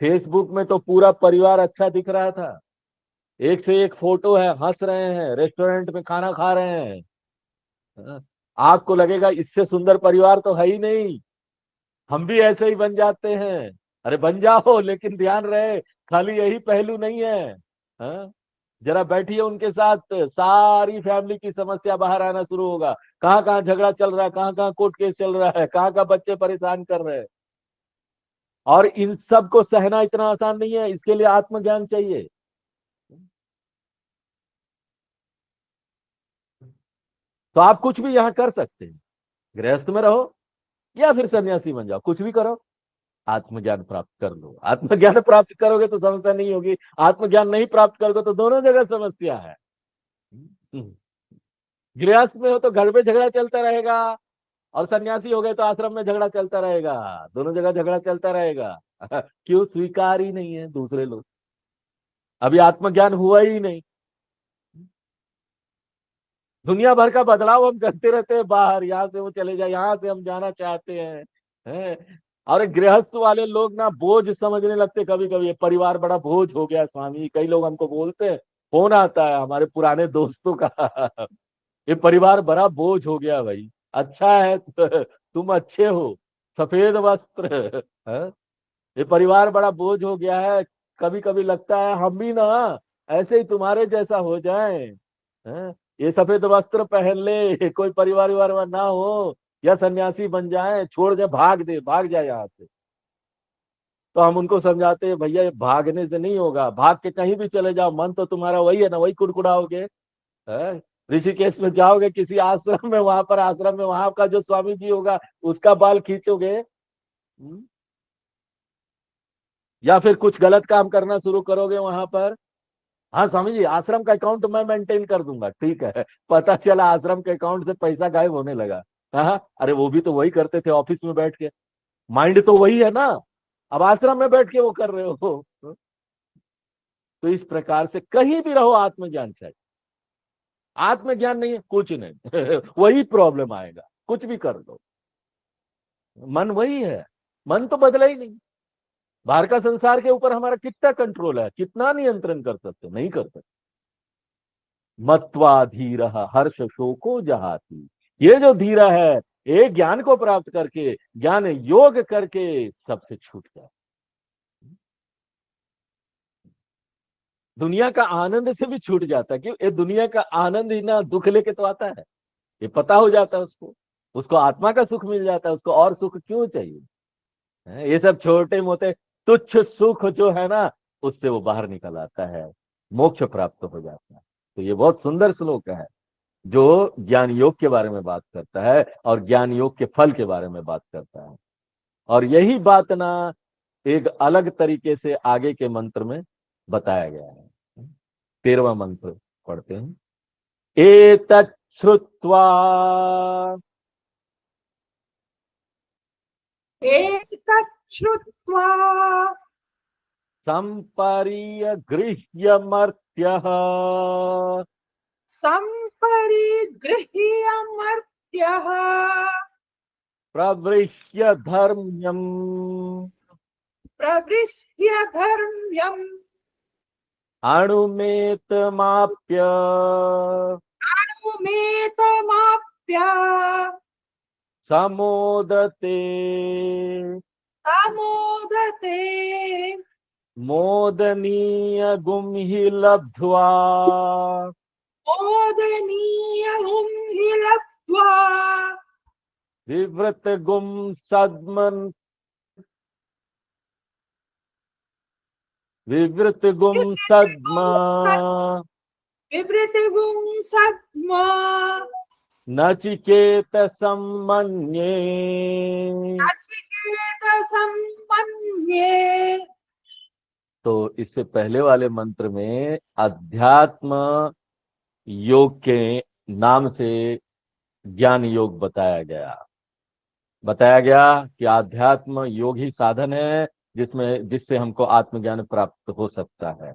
फेसबुक में तो पूरा परिवार अच्छा दिख रहा था, एक से एक फोटो है, हंस रहे हैं, रेस्टोरेंट में खाना खा रहे हैं। हाँ, आपको लगेगा इससे सुंदर परिवार तो है ही नहीं, हम भी ऐसे ही बन जाते हैं। अरे बन जाओ, लेकिन ध्यान रहे खाली यही पहलू नहीं है। हाँ? जरा बैठिए उनके साथ, सारी फैमिली की समस्या बाहर आना शुरू होगा। कहाँ कहाँ झगड़ा चल रहा है, कहाँ कहाँ कोर्ट केस चल रहा है, कहाँ कहाँ बच्चे परेशान कर रहे हैं। और इन सब को सहना इतना आसान नहीं है, इसके लिए आत्मज्ञान चाहिए। तो आप कुछ भी यहां कर सकते हैं, गृहस्थ में रहो या फिर सन्यासी बन जाओ, कुछ भी करो, आत्मज्ञान प्राप्त कर लो। आत्मज्ञान प्राप्त करोगे तो समस्या नहीं होगी, आत्मज्ञान नहीं प्राप्त करोगे तो दोनों जगह समस्या है। गृहस्थ में हो तो घर में झगड़ा चलता रहेगा, और सन्यासी हो गए तो आश्रम में झगड़ा चलता रहेगा, दोनों जगह झगड़ा चलता रहेगा। क्यों? स्वीकार ही नहीं है दूसरे लोग, अभी आत्मज्ञान हुआ ही नहीं। दुनिया भर का बदलाव हम करते रहते हैं बाहर, यहाँ से वो चले जाए, यहाँ से हम जाना चाहते हैं। और गृहस्थ वाले लोग ना बोझ समझने लगते कभी कभी, ये परिवार बड़ा बोझ हो गया स्वामी, कई लोग हमको बोलते हैं, फोन आता है हमारे पुराने दोस्तों का। ये परिवार बड़ा बोझ हो गया भाई। अच्छा है तुम अच्छे हो, सफेद वस्त्र है? ये परिवार बड़ा बोझ हो गया है, कभी कभी लगता है हम भी ना ऐसे ही तुम्हारे जैसा हो जाए, हैं? ये सफेद वस्त्र पहन ले, कोई परिवार विवार ना हो, या सन्यासी बन जाए, छोड़ दे, भाग जाए यहाँ से। तो हम उनको समझाते हैं भैया ये भागने से नहीं होगा, भाग के कहीं भी चले जाओ, मन तो तुम्हारा वही है ना, वही कुड़कुड़ाओगे। है? ऋषिकेश में जाओगे किसी आश्रम में, वहां पर आश्रम में वहां का जो स्वामी जी होगा उसका बाल खींचोगे। या फिर कुछ गलत काम करना शुरू करोगे वहां पर। हाँ स्वामी जी आश्रम का अकाउंट मैं मेंटेन कर दूंगा, ठीक है, पता चला आश्रम के अकाउंट से पैसा गायब होने लगा। हाँ, अरे वो भी तो वही करते थे ऑफिस में बैठ के, माइंड तो वही है ना, अब आश्रम में बैठ के वो कर रहे हो। तो इस प्रकार से कहीं भी रहो आत्मज्ञान चाहिए, आत्मज्ञान नहीं है कुछ नहीं। वही प्रॉब्लम आएगा, कुछ भी कर दो, मन वही है, मन तो बदला ही नहीं। बाहर का संसार के ऊपर हमारा कितना कंट्रोल है, कितना नियंत्रण कर सकते? नहीं कर सकते। मत्वा धीर हर्ष शोको जहाती, ये जो धीरा है ये ज्ञान को प्राप्त करके, ज्ञान योग करके सबसे छूट जाए। दुनिया का आनंद से भी छूट जाता है, क्यों? ये दुनिया का आनंद ही ना दुख लेके तो आता है, ये पता हो जाता है उसको, उसको आत्मा का सुख मिल जाता है, उसको और सुख क्यों चाहिए? ये सब छोटे मोटे तुच्छ सुख जो है ना, उससे वो बाहर निकल आता है, मोक्ष प्राप्त हो जाता है। तो ये बहुत सुंदर श्लोक है जो ज्ञान योग के बारे में बात करता है और ज्ञान योग के फल के बारे में बात करता है। और यही बात ना एक अलग तरीके से आगे के मंत्र में बताया गया है। 13वां मंत्र पढ़ते हैं। एतत् श्रुत्वा एतत् श्रुत्वा संपरिगृह्य मर्त्यः सम्परिगृह्य मर्त्यः प्रवृह्य धर्म्यम् प्रवृह्य धर्म्यम् अणुमेतमाप्य अनुमेतमाप्य समोदते समोदते मोदनीय गुंहि लब्ध्वा मोदनीयहुं हि लब्ध्वा विवृत गुम सद्मन विवृत गुम सद्मा विवृतिगुं सद्मा नचिकेत सम्मन्ये। नचिकेत सम्मन्ये। तो इससे पहले वाले मंत्र में अध्यात्म योग के नाम से ज्ञान योग बताया गया कि आध्यात्म योग ही साधन है जिससे हमको आत्मज्ञान प्राप्त हो सकता है।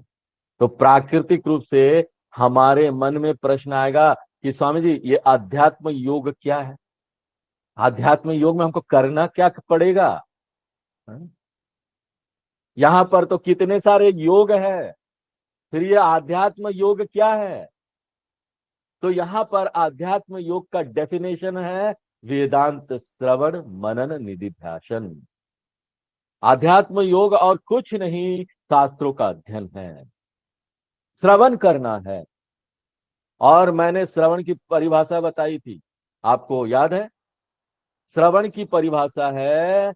तो प्राकृतिक रूप से हमारे मन में प्रश्न आएगा कि स्वामी जी ये आध्यात्म योग क्या है, आध्यात्म योग में हमको करना क्या पड़ेगा? यहाँ पर तो कितने सारे योग है, फिर ये आध्यात्म योग क्या है? तो यहाँ पर आध्यात्म योग का डेफिनेशन है वेदांत श्रवण मनन निधिध्यासन। आध्यात्म योग और कुछ नहीं, शास्त्रों का अध्ययन है, श्रवण करना है। और मैंने श्रवण की परिभाषा बताई थी, आपको याद है? श्रवण की परिभाषा है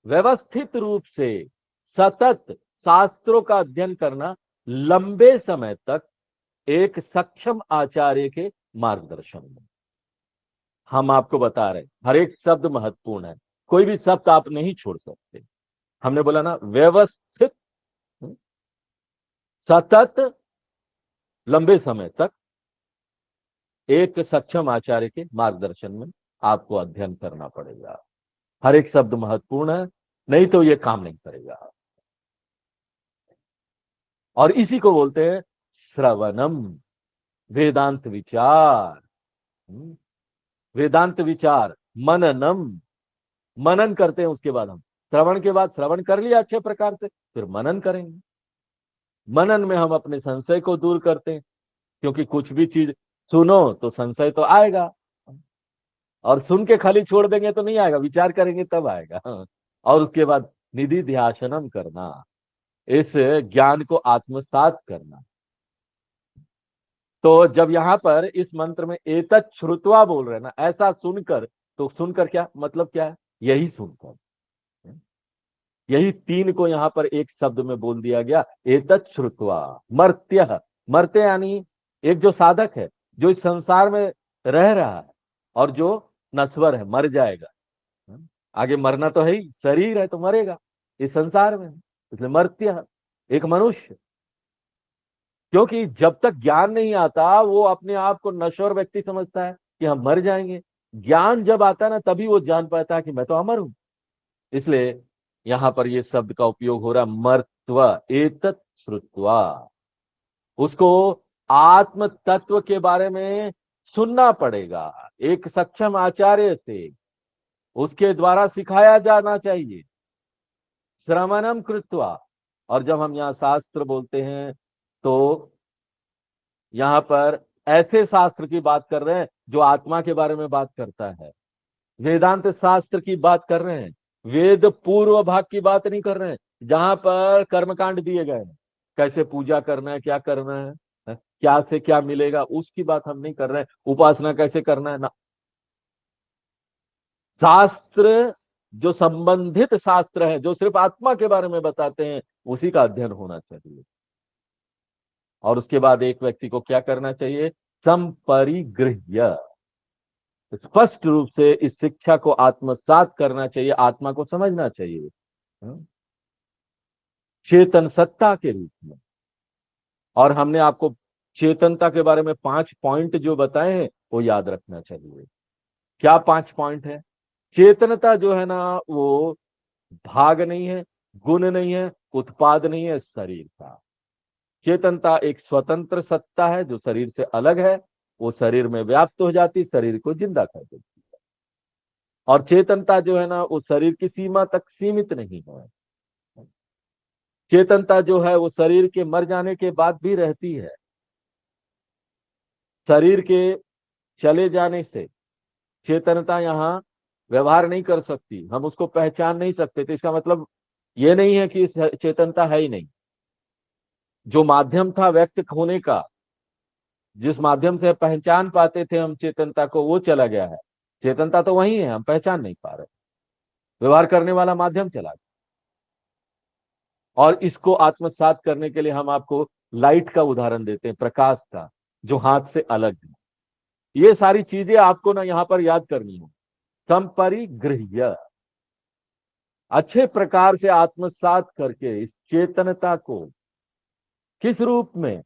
व्यवस्थित रूप से सतत शास्त्रों का अध्ययन करना लंबे समय तक एक सक्षम आचार्य के मार्गदर्शन में। हम आपको बता रहे हैं, हर एक शब्द महत्वपूर्ण है, कोई भी शब्द आप नहीं छोड़ सकते। हमने बोला ना, व्यवस्थित, सतत, लंबे समय तक एक सक्षम आचार्य के मार्गदर्शन में आपको अध्ययन करना पड़ेगा। हर एक शब्द महत्वपूर्ण है, नहीं तो ये काम नहीं करेगा। और इसी को बोलते हैं श्रवणम, वेदांत विचार। वेदांत विचार, मननम, मनन करते हैं। उसके बाद हम श्रवण के बाद श्रवण कर लिया अच्छे प्रकार से, फिर मनन करेंगे। मनन में हम अपने संशय को दूर करते हैं, क्योंकि कुछ भी चीज सुनो तो संशय तो आएगा, और सुन के खाली छोड़ देंगे तो नहीं आएगा, विचार करेंगे तब आएगा। और उसके बाद निधि ध्यासनम करना, इस ज्ञान को आत्मसात करना। तो जब यहां पर इस मंत्र में एतत् श्रुत्वा बोल रहे हैं ना, ऐसा सुनकर, तो सुनकर क्या मतलब, क्या है? यही सुनकर, यही तीन को यहां पर एक शब्द में बोल दिया गया, एतत् श्रुत्वा। मर्त्य, मर्त्य यानी एक जो साधक है, जो इस संसार में रह रहा है और जो नश्वर है, मर जाएगा। आगे मरना तो है ही, शरीर है तो मरेगा इस संसार में, इसलिए मर्त्य एक मनुष्य। क्योंकि जब तक ज्ञान नहीं आता वो अपने आप को नश्वर व्यक्ति समझता है कि हम मर जाएंगे। ज्ञान जब आता है ना, तभी वो जान पाता है कि मैं तो अमर हूं। इसलिए यहां पर ये शब्द का उपयोग हो रहा है, मर्त्व, एतत् श्रुत्वा। उसको आत्म तत्व के बारे में सुनना पड़ेगा, एक सक्षम आचार्य से उसके द्वारा सिखाया जाना चाहिए। श्रवणम कृत्वा। और जब हम यहाँ शास्त्र बोलते हैं तो यहाँ पर ऐसे शास्त्र की बात कर रहे हैं जो आत्मा के बारे में बात करता है। वेदांत शास्त्र की बात कर रहे हैं, वेद पूर्व भाग की बात नहीं कर रहे हैं, जहां पर कर्मकांड दिए गए हैं, कैसे पूजा करना है, क्या करना है, क्या से क्या मिलेगा, उसकी बात हम नहीं कर रहे हैं। उपासना कैसे करना है ना, शास्त्र जो संबंधित शास्त्र है, जो सिर्फ आत्मा के बारे में बताते हैं, उसी का अध्ययन होना चाहिए। और उसके बाद एक व्यक्ति को क्या करना चाहिए, संपरिगृह्य, स्पष्ट रूप से इस शिक्षा को आत्मसात करना चाहिए, आत्मा को समझना चाहिए चेतन सत्ता के रूप में। और हमने आपको चेतनता के बारे में 5 पॉइंट जो बताए हैं वो याद रखना चाहिए। क्या 5 पॉइंट है? चेतनता जो है ना, वो भाग नहीं है, गुण नहीं है, उत्पाद नहीं है शरीर का। चेतनता एक स्वतंत्र सत्ता है जो शरीर से अलग है, वो शरीर में व्याप्त हो जाती, शरीर को जिंदा कर देती है। और चेतनता जो है ना, वो शरीर की सीमा तक सीमित नहीं है। चेतनता जो है वो शरीर के मर जाने के बाद भी रहती है। शरीर के चले जाने से चेतनता यहाँ व्यवहार नहीं कर सकती, हम उसको पहचान नहीं सकते। तो इसका मतलब ये नहीं है कि चेतनता है ही नहीं। जो माध्यम था व्यक्त होने का, जिस माध्यम से पहचान पाते थे हम चेतनता को, वो चला गया है। चेतनता तो वही है, हम पहचान नहीं पा रहे, व्यवहार करने वाला माध्यम चला गया। और इसको आत्मसात करने के लिए हम आपको लाइट का उदाहरण देते हैं, प्रकाश का, जो हाथ से अलग है। ये सारी चीजें आपको ना यहाँ पर याद करनी है। संपरिगृह्य, अच्छे प्रकार से आत्मसात करके इस चेतनता को, किस रूप में?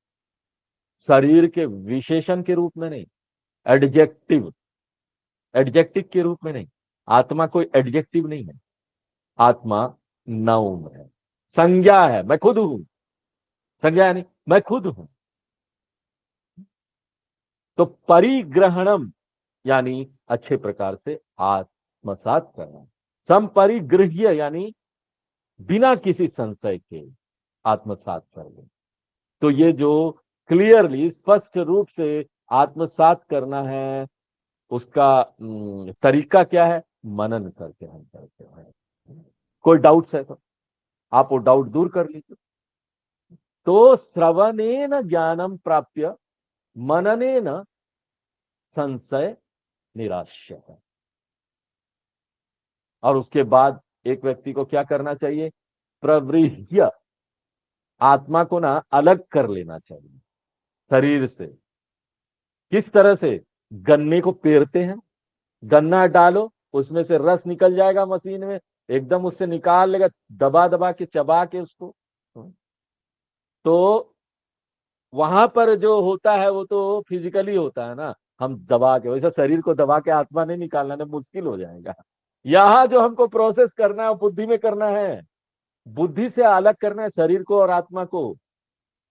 शरीर के विशेषण के रूप में नहीं, एडजेक्टिव, एडजेक्टिव के रूप में नहीं। आत्मा कोई एडजेक्टिव नहीं है, आत्मा नाउन है, संज्ञा है, मैं खुद हूं। संज्ञा यानी मैं खुद हूं। तो परिग्रहणम यानी अच्छे प्रकार से आत्मसात करना, संपरिगृह्य यानी बिना किसी संशय के आत्मसात करना। तो ये जो क्लियरली स्पष्ट रूप से आत्मसात करना है, उसका तरीका क्या है? मनन करके हम करते हैं। कोई डाउट्स है तो आप वो डाउट दूर कर लीजिए। तो श्रवणेन ज्ञानम प्राप्य मननेन संशय निराश्य है। और उसके बाद एक व्यक्ति को क्या करना चाहिए? प्रवृह्य, आत्मा को ना अलग कर लेना चाहिए शरीर से। किस तरह से? गन्ने को पेरते हैं, गन्ना डालो, उसमें से रस निकल जाएगा मशीन में, एकदम उससे निकाल लेगा, दबा दबा के चबा के उसको। तो वहां पर जो होता है वो तो फिजिकली होता है ना, हम दबा के, वैसे शरीर को दबा के आत्मा नहीं निकालना, ना मुश्किल हो जाएगा। यहाँ जो हमको प्रोसेस करना है वो बुद्धि में करना है, बुद्धि से अलग करना है शरीर को और आत्मा को।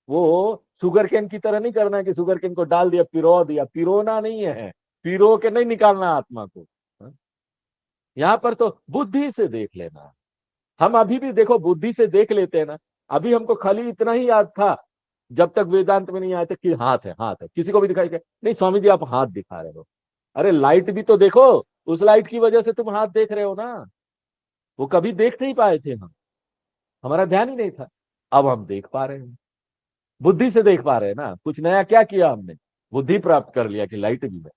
वो शुगर केन की तरह नहीं करना है कि शुगर केन को डाल दिया, पिरो दिया, पिरोना नहीं है, पिरो के नहीं निकालना आत्मा को। यहाँ पर तो बुद्धि से देख लेना है। हम अभी भी देखो बुद्धि से देख लेते हैं ना। अभी हमको खाली इतना ही याद था जब तक वेदांत में नहीं आए थे कि हाथ है, हाथ है, किसी को भी दिखाई, नहीं स्वामी जी आप हाथ दिखा रहे हो, अरे लाइट भी तो देखो, उस लाइट की वजह से तुम हाथ देख रहे हो ना। वो कभी देख नहीं पाए थे हम, हमारा ध्यान ही नहीं था, अब हम देख पा रहे हैं, बुद्धि से देख पा रहे हैं ना। कुछ नया क्या किया हमने? बुद्धि प्राप्त कर लिया कि लाइट भी है।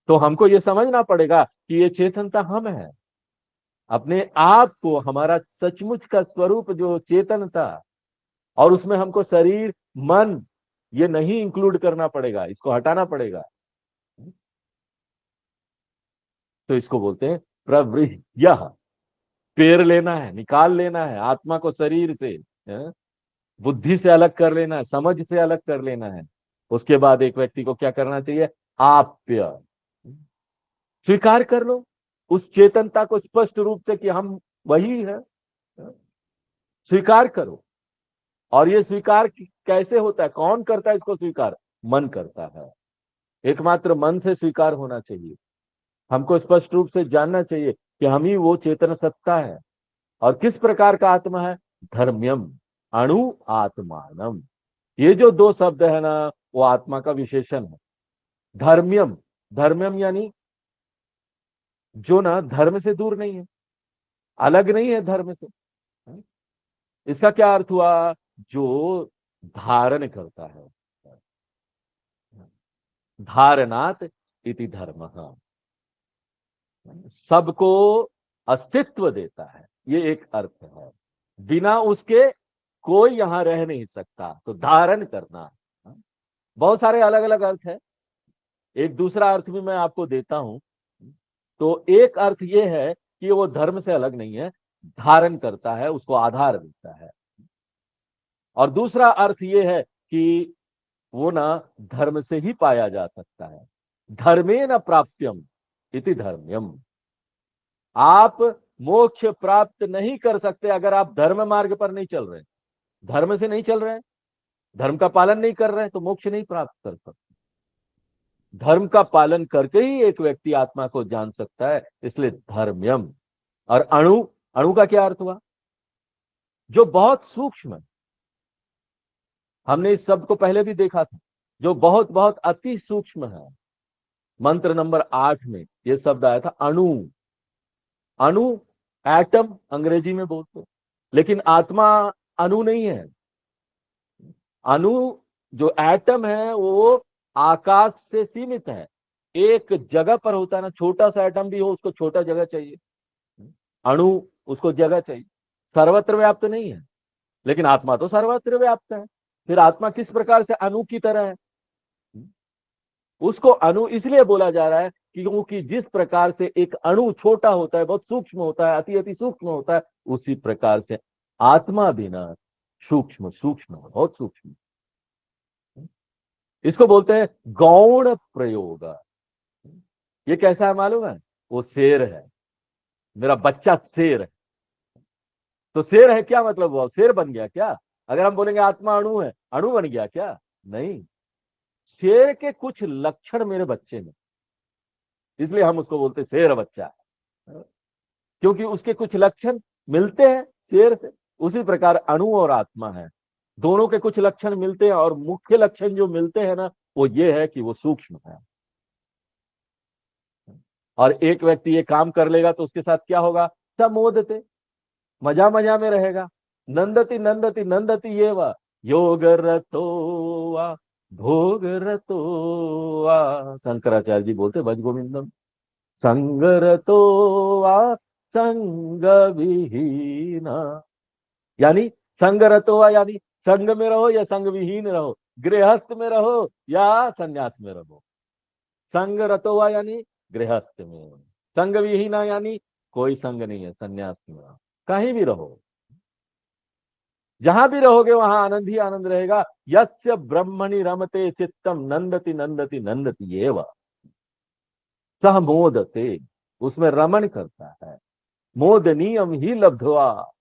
तो हमको ये समझना पड़ेगा कि ये चेतनता हम है, अपने आप को, हमारा सचमुच का स्वरूप जो चेतन था, और उसमें हमको शरीर मन ये नहीं इंक्लूड करना पड़ेगा, इसको हटाना पड़ेगा। तो इसको बोलते हैं प्रवृह्य, पेर लेना है, निकाल लेना है आत्मा को शरीर से, बुद्धि से अलग कर लेना है, समझ से अलग कर लेना है। उसके बाद एक व्यक्ति को क्या करना चाहिए? आप्य, स्वीकार कर लो उस चेतनता को स्पष्ट रूप से कि हम वही है, स्वीकार करो। और ये स्वीकार कैसे होता है, कौन करता है इसको स्वीकार? मन करता है, एकमात्र मन से स्वीकार होना चाहिए। हमको स्पष्ट रूप से जानना चाहिए कि हम ही वो चेतन सत्ता है। और किस प्रकार का आत्मा है? धर्म्यम अणु आत्मानम, ये जो दो शब्द है ना, वो आत्मा का विशेषण है। धर्म्यम, धर्म्यम यानी जो ना धर्म से दूर नहीं है, अलग नहीं है धर्म से। इसका क्या अर्थ हुआ? जो धारण करता है, धारणात इति धर्म, सबको अस्तित्व देता है, ये एक अर्थ है। बिना उसके कोई यहां रह नहीं सकता, तो धारण करना। बहुत सारे अलग अलग अर्थ है, एक दूसरा अर्थ भी मैं आपको देता हूं। तो एक अर्थ ये है कि वो धर्म से अलग नहीं है, धारण करता है, उसको आधार देता है। और दूसरा अर्थ ये है कि वो ना धर्म से ही पाया जा सकता है, धर्मे न प्राप्यम इति धर्म्यम। आप मोक्ष प्राप्त नहीं कर सकते अगर आप धर्म मार्ग पर नहीं चल रहे, धर्म से नहीं चल रहे, धर्म का पालन नहीं कर रहे, तो मोक्ष नहीं प्राप्त कर सकते। धर्म का पालन करके ही एक व्यक्ति आत्मा को जान सकता है, इसलिए धर्म्यम। और अणु, अणु का क्या अर्थ हुआ? जो बहुत सूक्ष्म है, हमने इस शब्द को पहले भी देखा था, जो बहुत बहुत अति सूक्ष्म है। मंत्र नंबर 8 में यह शब्द आया था अणु। अणु एटम अंग्रेजी में बोलते, लेकिन आत्मा अणु नहीं है। अणु जो एटम है वो आकाश से सीमित है, एक जगह पर होता है ना, छोटा सा एटम भी हो उसको छोटा जगह चाहिए, अणु उसको जगह चाहिए, सर्वत्र व्याप्त नहीं है। लेकिन आत्मा तो सर्वत्र व्याप्त है, फिर आत्मा किस प्रकार से अणु की तरह है? उसको अणु इसलिए बोला जा रहा है क्योंकि जिस प्रकार से एक अणु छोटा होता है, बहुत सूक्ष्म होता है, अति अति सूक्ष्म होता है, उसी प्रकार से आत्मा भी ना सूक्ष्म सूक्ष्म, बहुत सूक्ष्म। इसको बोलते हैं गौण प्रयोग। ये कैसा है मालूम है? वो शेर है, मेरा बच्चा शेर है। तो शेर है क्या मतलब? वो शेर बन गया क्या? अगर हम बोलेंगे आत्मा अणु है, अणु बन गया क्या? नहीं, शेर के कुछ लक्षण मेरे बच्चे में, इसलिए हम उसको बोलते शेर बच्चा है, क्योंकि उसके कुछ लक्षण मिलते हैं शेर से। उसी प्रकार अणु और आत्मा है, दोनों के कुछ लक्षण मिलते हैं, और मुख्य लक्षण जो मिलते हैं ना, वो ये है कि वो सूक्ष्म है। और एक व्यक्ति ये काम कर लेगा तो उसके साथ क्या होगा? समोदते, मजा मजा में रहेगा। नंदती नंदती नंदती ये वा योग रतो वा भोग रतो वा, शंकराचार्य जी बोलते भज गोविंदम। संगरतो वा संग विहीन, यानी संगरतो वा यानी संग में रहो या संग विहीन रहो, गृहस्थ में रहो या संन्यास में रहो। संग रतोवा यानी गृहस्थ में, संग विहीना यानी कोई संग नहीं है, संन्यास में रहो, कहीं भी रहो, जहां भी रहोगे वहां आनंद ही आनंद रहेगा। यस्य ब्रह्मणि रमते चित्तम नंदति नंदति नंदति एव सह मोदते, उसमें रमण करता है। मोदनीयम ही लब्ध्वा,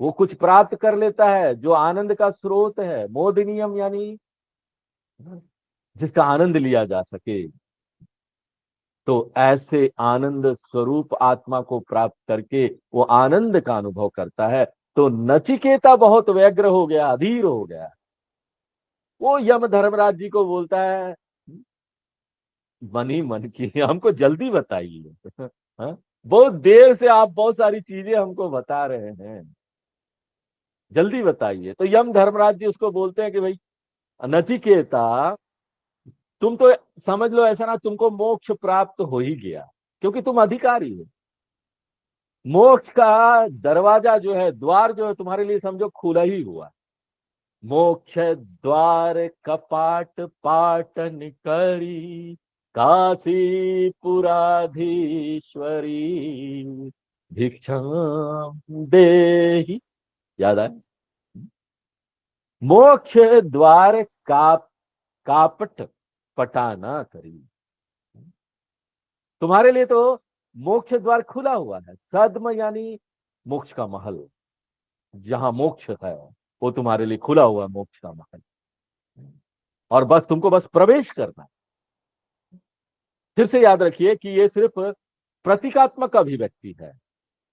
वो कुछ प्राप्त कर लेता है जो आनंद का स्रोत है। मोदनीयम यानी जिसका आनंद लिया जा सके। तो ऐसे आनंद स्वरूप आत्मा को प्राप्त करके वो आनंद का अनुभव करता है। तो नचिकेता बहुत व्यग्र हो गया, अधीर हो गया। वो यम धर्मराज जी को बोलता है, मन ही मन की हमको जल्दी बताइए। हाँ? बहुत देर से आप बहुत सारी चीजें हमको बता रहे हैं, जल्दी बताइए। तो यम धर्मराज जी उसको बोलते हैं कि भाई नचिकेता, तुम तो समझ लो ऐसा ना, तुमको मोक्ष प्राप्त हो ही गया, क्योंकि तुम अधिकारी हो। मोक्ष का दरवाजा जो है, द्वार जो है तुम्हारे लिए समझो खुला ही हुआ। मोक्ष द्वार कपाट पाटन करी, काशी पुराधीश्वरी, भिक्षाम देहि। याद आए? मोक्ष द्वार कापट पटाना करी, तुम्हारे लिए तो मोक्ष द्वार खुला हुआ है। सद्म यानी मोक्ष का महल, जहां मोक्ष है वो तुम्हारे लिए खुला हुआ है, मोक्ष का महल। और बस तुमको बस प्रवेश करना है। फिर से याद रखिए कि ये सिर्फ प्रतीकात्मक अभिव्यक्ति है।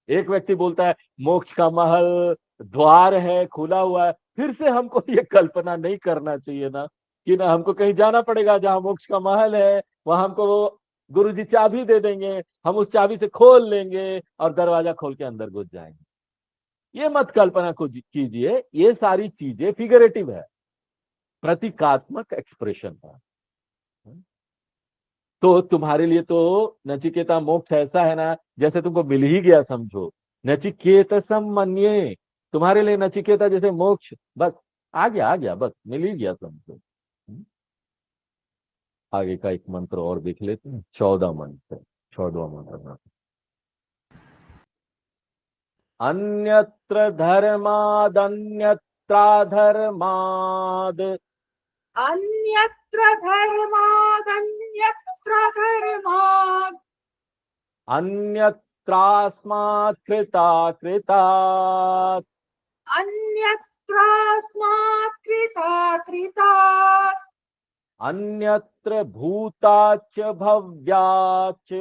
एक व्यक्ति बोलता है मोक्ष का महल द्वार है, खुला हुआ है, फिर से हमको ये कल्पना नहीं करना चाहिए ना कि ना हमको कहीं जाना पड़ेगा जहां मोक्ष का महल है, वहां हमको वो गुरु जी चाबी दे देंगे, हम उस चाबी से खोल लेंगे और दरवाजा खोल के अंदर घुस जाएंगे। ये मत कल्पना कीजिए, ये सारी चीजें फिगरेटिव है, प्रतीकात्मक एक्सप्रेशन है। तो तुम्हारे लिए तो नचिकेता मोक्ष ऐसा है ना जैसे तुमको मिल ही गया समझो। नचिकेत सम्मन्ये, तुम्हारे लिए नचिकेता जैसे मोक्ष बस आ गया बस मिल ही गया समझो। आगे का एक मंत्र और देख लेते हैं, 14 मंत्र, 14वां मंत्र। अन्यत्र धर्मादन्यत्राधर्माद, अन्यत्र धर्मादन्यत्र धर्मात्, अन्यत्रास्मात् कृतात्, अन्यत्रास्मात् कृतात्, अन्यत्र भूताच्च भव्याच्च,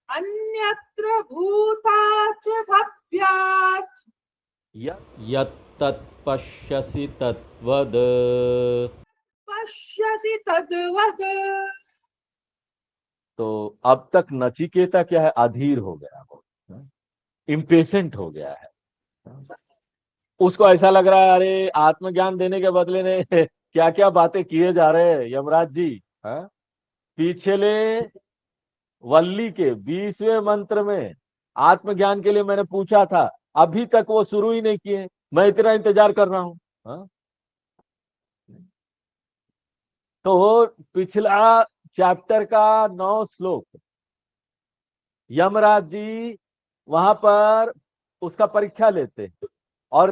अन्यत्र भूताच्च भव्याच्च, यत्तत्पश्यसि तत्वद। पश्यसि तद्वद। तो अब तक नचिकेता क्या है, अधीर हो गया, वो इम्पेशेंट हो गया है। उसको ऐसा लग रहा है अरे आत्मज्ञान देने के बदले ने क्या क्या बातें किए जा रहे हैं यमराज जी। हाँ? पिछले वल्ली के 20वें मंत्र में आत्मज्ञान के लिए मैंने पूछा था, अभी तक वो शुरू ही नहीं किए, मैं इतना इंतजार कर रहा हूं। हाँ? तो पिछला चैप्टर का 9 श्लोक यमराज जी वहां पर उसका परीक्षा लेते हैं और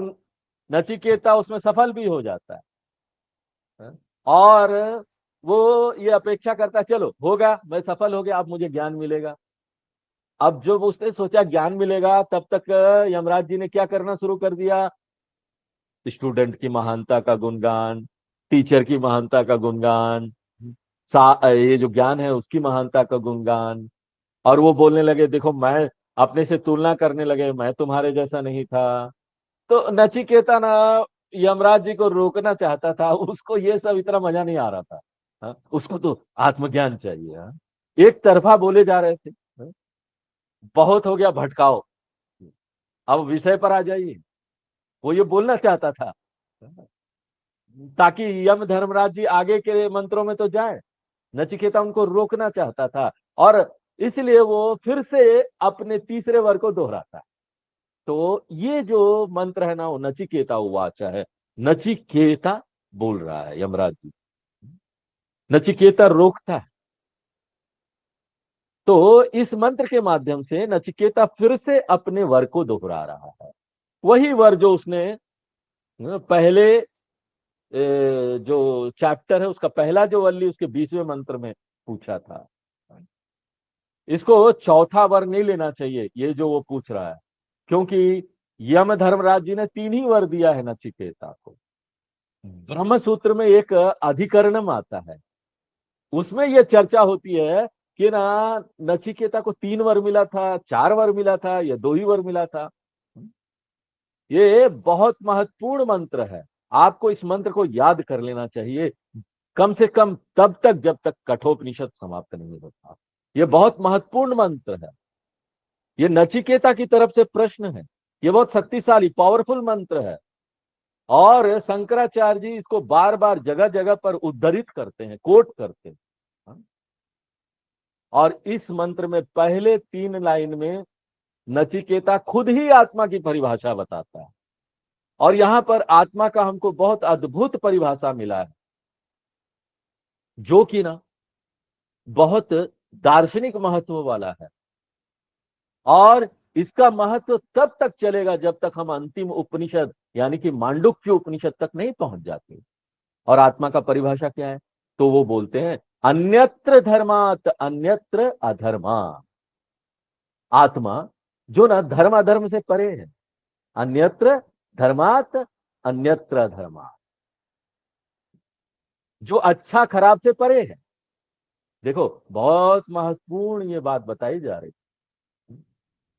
नचिकेता उसमें सफल भी हो जाता है। हाँ? और वो ये अपेक्षा करता है चलो होगा, मैं सफल हो गया, अब मुझे ज्ञान मिलेगा। अब जब उसने सोचा ज्ञान मिलेगा, तब तक यमराज जी ने क्या करना शुरू कर दिया, स्टूडेंट की महानता का गुणगान, टीचर की महानता का गुणगान, ये जो ज्ञान है उसकी महानता का गुणगान। और वो बोलने लगे देखो, मैं अपने से तुलना करने लगे, मैं तुम्हारे जैसा नहीं था। तो नचिकेता ना यमराज जी को रोकना चाहता था, उसको ये सब इतना मजा नहीं आ रहा था। हाँ? उसको तो आत्मज्ञान चाहिए। हाँ? एक तरफा बोले जा रहे थे। हाँ? बहुत हो गया भटकाओ, अब विषय पर आ जाइए। वो ये बोलना चाहता था ताकि यम धर्मराज जी आगे के मंत्रों में तो जाए। नचिकेता उनको रोकना चाहता था और इसलिए वो फिर से अपने तीसरे वर को दोहराता है। तो ये जो मंत्र है ना, वो नचिकेता उवाच है। नचिकेता बोल रहा है यमराज जी, नचिकेता रोकता है। तो इस मंत्र के माध्यम से नचिकेता फिर से अपने वर को दोहरा रहा है, वही वर जो उसने पहले जो चैप्टर है उसका पहला जो वल्ली उसके 20वें मंत्र में पूछा था। इसको चौथा वर नहीं लेना चाहिए ये जो वो पूछ रहा है, क्योंकि यम धर्मराज जी ने 3 ही वर दिया है नचिकेता को। ब्रह्म सूत्र में एक अधिकरणम आता है, उसमें यह चर्चा होती है कि ना नचिकेता को 3 वर मिला था, 4 वर मिला था या 2 ही वर मिला था। ये बहुत महत्वपूर्ण मंत्र है, आपको इस मंत्र को याद कर लेना चाहिए, कम से कम तब तक जब तक कठोपनिषद समाप्त नहीं होता। ये बहुत महत्वपूर्ण मंत्र है, ये नचिकेता की तरफ से प्रश्न है, ये बहुत शक्तिशाली पावरफुल मंत्र है। और शंकराचार्य जी इसको बार बार जगह जगह पर उद्धृत करते हैं, कोट करते हैं। और इस मंत्र में पहले 3 लाइन में नचिकेता खुद ही आत्मा की परिभाषा बताता है, और यहां पर आत्मा का हमको बहुत अद्भुत परिभाषा मिला है, जो कि ना बहुत दार्शनिक महत्व वाला है। और इसका महत्व तब तक चलेगा जब तक हम अंतिम उपनिषद यानी कि मांडुक्य उपनिषद तक नहीं पहुंच जाते। और आत्मा का परिभाषा क्या है? तो वो बोलते हैं अन्यत्र धर्मात अन्यत्र अधर्मा। आत्मा जो ना धर्म अधर्म से परे है, अन्यत्र धर्मात अन्यत्र अधर्मा, जो अच्छा खराब से परे है। देखो बहुत महत्वपूर्ण ये बात बताई जा रही,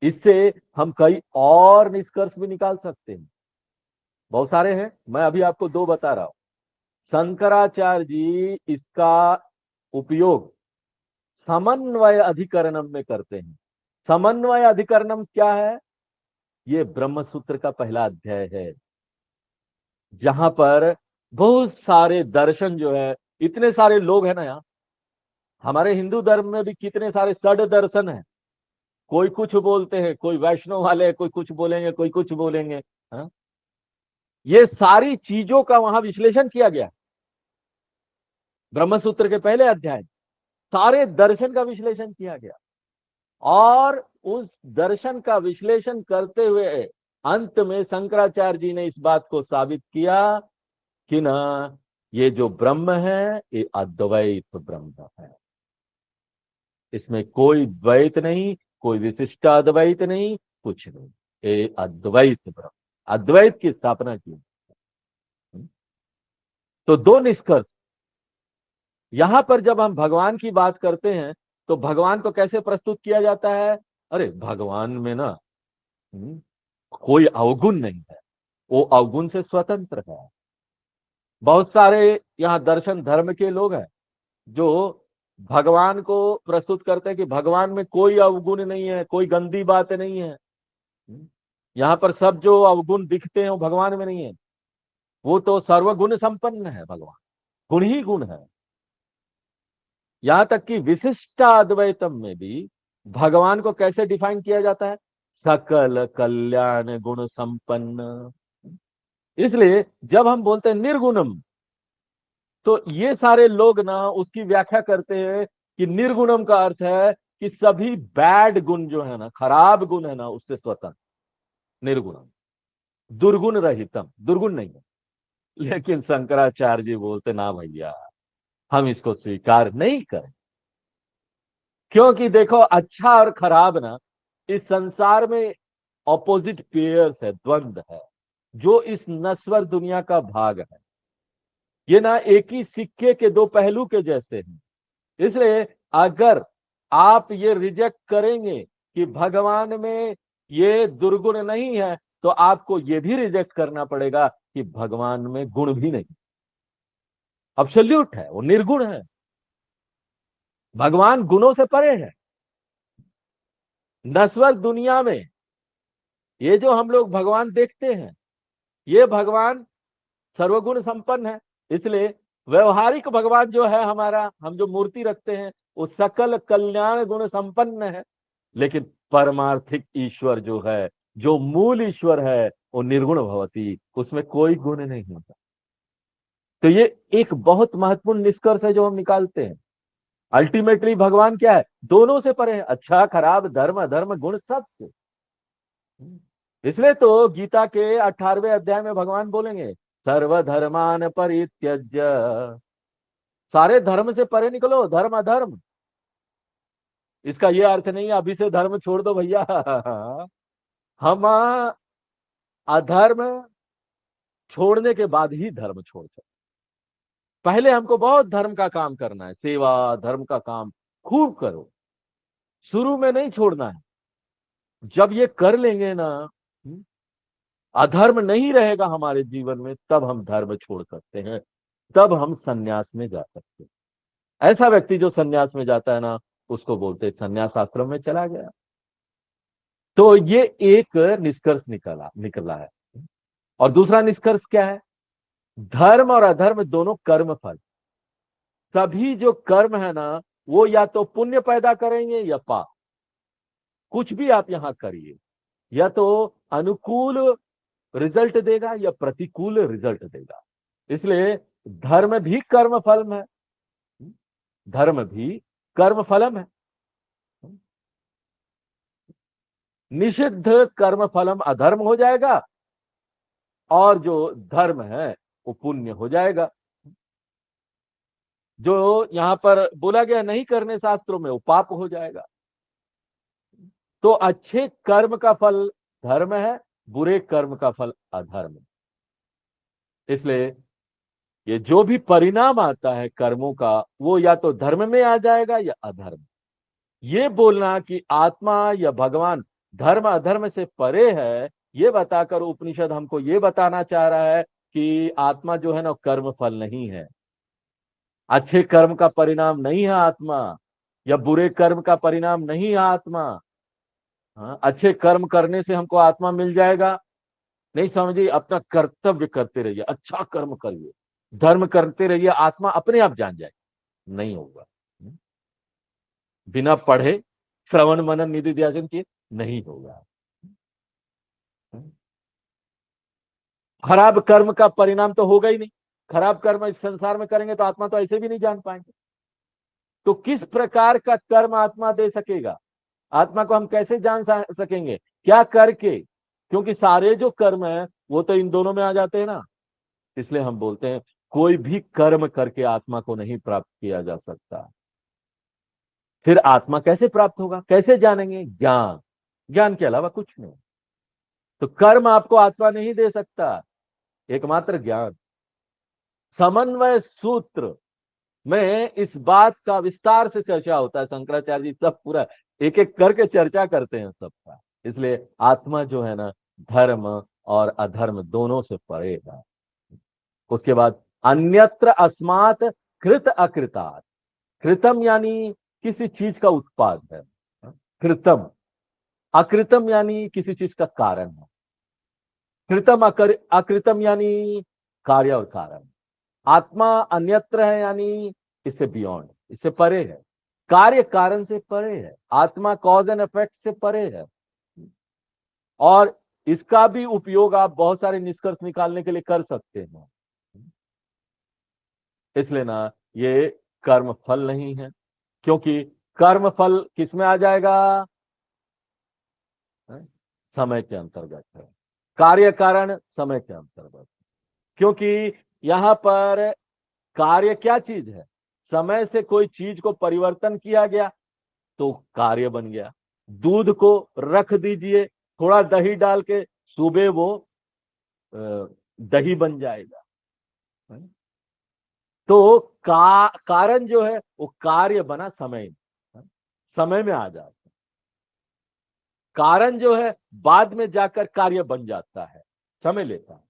इससे हम कई और निष्कर्ष भी निकाल सकते हैं, बहुत सारे हैं, मैं अभी आपको 2 बता रहा हूं। शंकराचार्य जी इसका उपयोग समन्वय अधिकरणम में करते हैं। समन्वय अधिकरणम क्या है? ये ब्रह्म सूत्र का पहला अध्याय है, जहां पर बहुत सारे दर्शन जो है, इतने सारे लोग हैं ना यहाँ, हमारे हिंदू धर्म में भी कितने सारे षड दर्शन हैं, कोई कुछ बोलते हैं, कोई वैष्णव वाले, कोई कुछ बोलेंगे, कोई कुछ बोलेंगे। हाँ? ये सारी चीजों का वहां विश्लेषण किया गया ब्रह्म सूत्र के पहले अध्याय, सारे दर्शन का विश्लेषण किया गया। और उस दर्शन का विश्लेषण करते हुए अंत में शंकराचार्य जी ने इस बात को साबित किया कि ना ये जो ब्रह्म है ये अद्वैत ब्रह्म है, इसमें कोई द्वैत नहीं, कोई विशिष्ट अद्वैत नहीं, कुछ नहीं, ये अद्वैत ब्रह्म, अद्वैत की स्थापना की। तो 2 निष्कर्ष यहां पर, जब हम भगवान की बात करते हैं तो भगवान को कैसे प्रस्तुत किया जाता है? अरे भगवान में ना कोई अवगुण नहीं है, वो अवगुण से स्वतंत्र है। बहुत सारे यहाँ दर्शन धर्म के लोग हैं जो भगवान को प्रस्तुत करते हैं कि भगवान में कोई अवगुण नहीं है, कोई गंदी बात नहीं है। यहाँ पर सब जो अवगुण दिखते हैं वो भगवान में नहीं है, वो तो सर्वगुण संपन्न है, भगवान गुण ही गुण है। यहां तक कि विशिष्ट अद्वैतम में भी भगवान को कैसे डिफाइन किया जाता है? सकल कल्याण गुण संपन्न। इसलिए जब हम बोलते हैं निर्गुणम, तो ये सारे लोग ना उसकी व्याख्या करते हैं कि निर्गुणम का अर्थ है कि सभी बैड गुण जो है ना, खराब गुण है ना, उससे स्वतंत्र निर्गुणम, दुर्गुण रहितम, दुर्गुण नहीं है। लेकिन शंकराचार्य जी बोलते ना भैया, हम इसको स्वीकार नहीं करें, क्योंकि देखो अच्छा और खराब ना इस संसार में ऑपोजिट पेयर्स है, द्वंद है, जो इस नश्वर दुनिया का भाग है। ये ना एक ही सिक्के के 2 पहलू के जैसे हैं। इसलिए अगर आप ये रिजेक्ट करेंगे कि भगवान में ये दुर्गुण नहीं है, तो आपको ये भी रिजेक्ट करना पड़ेगा कि भगवान में गुण भी नहीं, अब्सोल्यूट है, वो निर्गुण है, भगवान गुणों से परे है। नश्वर दुनिया में ये जो हम लोग भगवान देखते हैं, ये भगवान सर्वगुण संपन्न है। इसलिए व्यवहारिक भगवान जो है हमारा, हम जो मूर्ति रखते हैं, वो सकल कल्याण गुण संपन्न है, लेकिन परमार्थिक ईश्वर जो है, जो मूल ईश्वर है, वो निर्गुण भवती, उसमें कोई गुण नहीं होता। तो ये एक बहुत महत्वपूर्ण निष्कर्ष है जो हम निकालते हैं। अल्टीमेटली भगवान क्या है? दोनों से परे है, अच्छा खराब, धर्म अधर्म, गुण, सबसे। इसलिए तो गीता के 18वें अध्याय में भगवान बोलेंगे सर्वधर्मान परित्यज्य, सारे धर्म से परे निकलो, धर्म अधर्म। इसका ये अर्थ नहीं है अभी से धर्म छोड़ दो भैया। हम अधर्म छोड़ने के बाद ही धर्म छोड़ सकते। पहले हमको बहुत धर्म का काम करना है, सेवा धर्म का काम खूब करो, शुरू में नहीं छोड़ना है। जब ये कर लेंगे ना, अधर्म नहीं रहेगा हमारे जीवन में, तब हम धर्म छोड़ सकते हैं, तब हम सन्यास में जा सकते हैं। ऐसा व्यक्ति जो सन्यास में जाता है ना, उसको बोलते हैं सन्यास आश्रम में चला गया। तो ये एक निष्कर्ष निकला है। और दूसरा निष्कर्ष क्या है? धर्म और अधर्म दोनों कर्म फल। सभी जो कर्म है ना, वो या तो पुण्य पैदा करेंगे या पाप। कुछ भी आप यहां करिए, या तो अनुकूल रिजल्ट देगा या प्रतिकूल रिजल्ट देगा। इसलिए धर्म भी कर्म फलम है, धर्म भी कर्म फलम है। निषिद्ध कर्म फलम अधर्म हो जाएगा, और जो धर्म है वो पुण्य हो जाएगा। जो यहां पर बोला गया नहीं करने शास्त्रों में, वो पाप हो जाएगा। तो अच्छे कर्म का फल धर्म है, बुरे कर्म का फल अधर्म। इसलिए ये जो भी परिणाम आता है कर्मों का, वो या तो धर्म में आ जाएगा या अधर्म। ये बोलना कि आत्मा या भगवान धर्म अधर्म से परे है, ये बताकर उपनिषद हमको ये बताना चाह रहा है कि आत्मा जो है ना, कर्म फल नहीं है, अच्छे कर्म का परिणाम नहीं है आत्मा, या बुरे कर्म का परिणाम नहीं है आत्मा। हाँ, अच्छे कर्म करने से हमको आत्मा मिल जाएगा, नहीं समझिए। अपना कर्तव्य करते रहिए, अच्छा कर्म करिए, धर्म करते रहिए, आत्मा अपने आप जान जाए। नहीं होगा। बिना पढ़े, श्रवण मनन निधि ध्यान किए नहीं होगा। खराब कर्म का परिणाम तो होगा ही नहीं। खराब कर्म इस संसार में करेंगे तो आत्मा तो ऐसे भी नहीं जान पाएंगे। तो किस प्रकार का कर्म आत्मा दे सकेगा? आत्मा को हम कैसे जान सकेंगे? क्या करके? क्योंकि सारे जो कर्म है वो तो इन दोनों में आ जाते हैं ना। इसलिए हम बोलते हैं कोई भी कर्म करके आत्मा को नहीं प्राप्त किया जा सकता। फिर आत्मा कैसे प्राप्त होगा, कैसे जानेंगे? ज्ञान, ज्ञान के अलावा कुछ नहीं। तो कर्म आपको आत्मा नहीं दे सकता, एकमात्र ज्ञान। समन्वय सूत्र में इस बात का विस्तार से चर्चा होता है। शंकराचार्य जी सब पूरा एक एक करके चर्चा करते हैं सबका। इसलिए आत्मा जो है ना, धर्म और अधर्म दोनों से परे है। उसके बाद अन्यत्र अस्मात् कृत अकृतात्। कृतम यानी किसी चीज का उत्पाद है, कृतम। अकृतम यानी किसी चीज का कारण है। कृतम अकृतम यानी कार्य और कारण। आत्मा अन्यत्र है यानी इससे बियॉन्ड, इससे परे है, कार्य कारण से परे है। आत्मा कॉज एंड इफेक्ट से परे है। और इसका भी उपयोग आप बहुत सारे निष्कर्ष निकालने के लिए कर सकते हैं। इसलिए ना, ये कर्म फल नहीं है, क्योंकि कर्म फल किस में आ जाएगा? समय के अंतर्गत है। कार्य कारण समय के अंतर्गत, क्योंकि यहां पर कार्य क्या चीज है? समय से कोई चीज को परिवर्तन किया गया तो कार्य बन गया। दूध को रख दीजिए, थोड़ा दही डाल के, सुबह वो दही बन जाएगा। तो कारण जो है वो कार्य बना समय, समय में आ जाता है। कारण जो है बाद में जाकर कार्य बन जाता है, समय लेता है।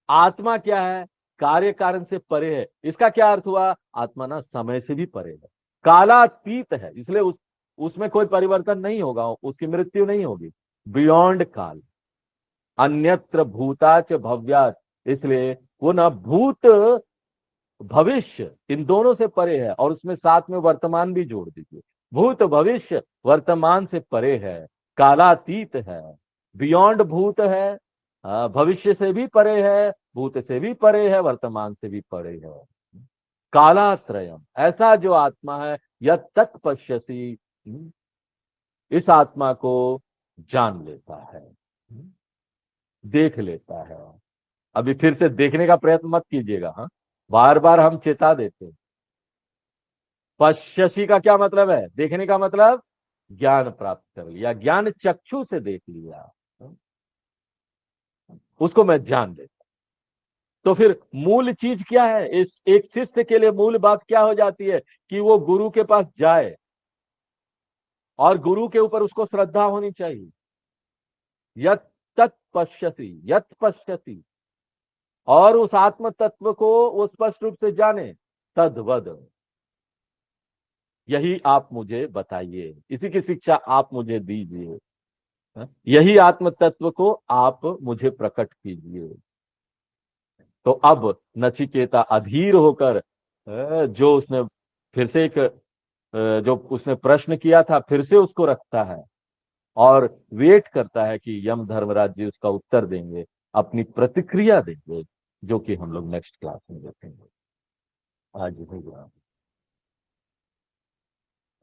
आत्मा क्या है? कार्य कारण से परे है। इसका क्या अर्थ हुआ? आत्मा ना समय से भी परे है, कालातीत है, इसलिए उसमें कोई परिवर्तन नहीं होगा, उसकी मृत्यु नहीं होगी। बियॉन्ड काल। अन्यत्र भूताच भव्यात, इसलिए वो ना भूत भविष्य इन दोनों से परे है, और उसमें साथ में वर्तमान भी जोड़ दीजिए। भूत भविष्य वर्तमान से परे है, कालातीत है, बियॉन्ड भूत है, भविष्य से भी परे है, भूत से भी परे है, वर्तमान से भी परे है। कालात्रयम, ऐसा जो आत्मा है, यत् तत् पश्यसि, इस आत्मा को जान लेता है, देख लेता है। अभी फिर से देखने का प्रयत्न मत कीजिएगा, हाँ, बार बार हम चेता देते हैं। पश्यसी का क्या मतलब है? देखने का मतलब ज्ञान प्राप्त कर लिया, ज्ञान चक्षु से देख लिया, उसको मैं जान लेता। तो फिर मूल चीज क्या है? इस एक शिष्य के लिए मूल बात क्या हो जाती है? कि वो गुरु के पास जाए और गुरु के ऊपर उसको श्रद्धा होनी चाहिए। यत् तत् पश्यति, यत् पश्यति, और उस आत्म तत्व को वो स्पष्ट रूप से जाने, तद्वद, यही आप मुझे बताइए, इसी की शिक्षा आप मुझे दीजिए, यही आत्म तत्व को आप मुझे प्रकट कीजिए। तो अब नचिकेता अधीर होकर, जो उसने फिर से एक, जो उसने प्रश्न किया था फिर से उसको रखता है और वेट करता है कि यम धर्मराज जी उसका उत्तर देंगे, अपनी प्रतिक्रिया देंगे, जो कि हम लोग नेक्स्ट क्लास में देखेंगे। आज भैया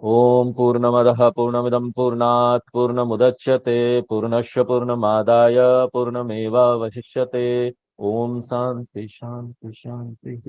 ओम पूर्णमदः पूर्णमिदं पूर्णात् पूर्णमुदच्यते पूर्णस्य पूर्णमादाय पूर्णमेवावशिष्यते। ओम शांति शांति शांति।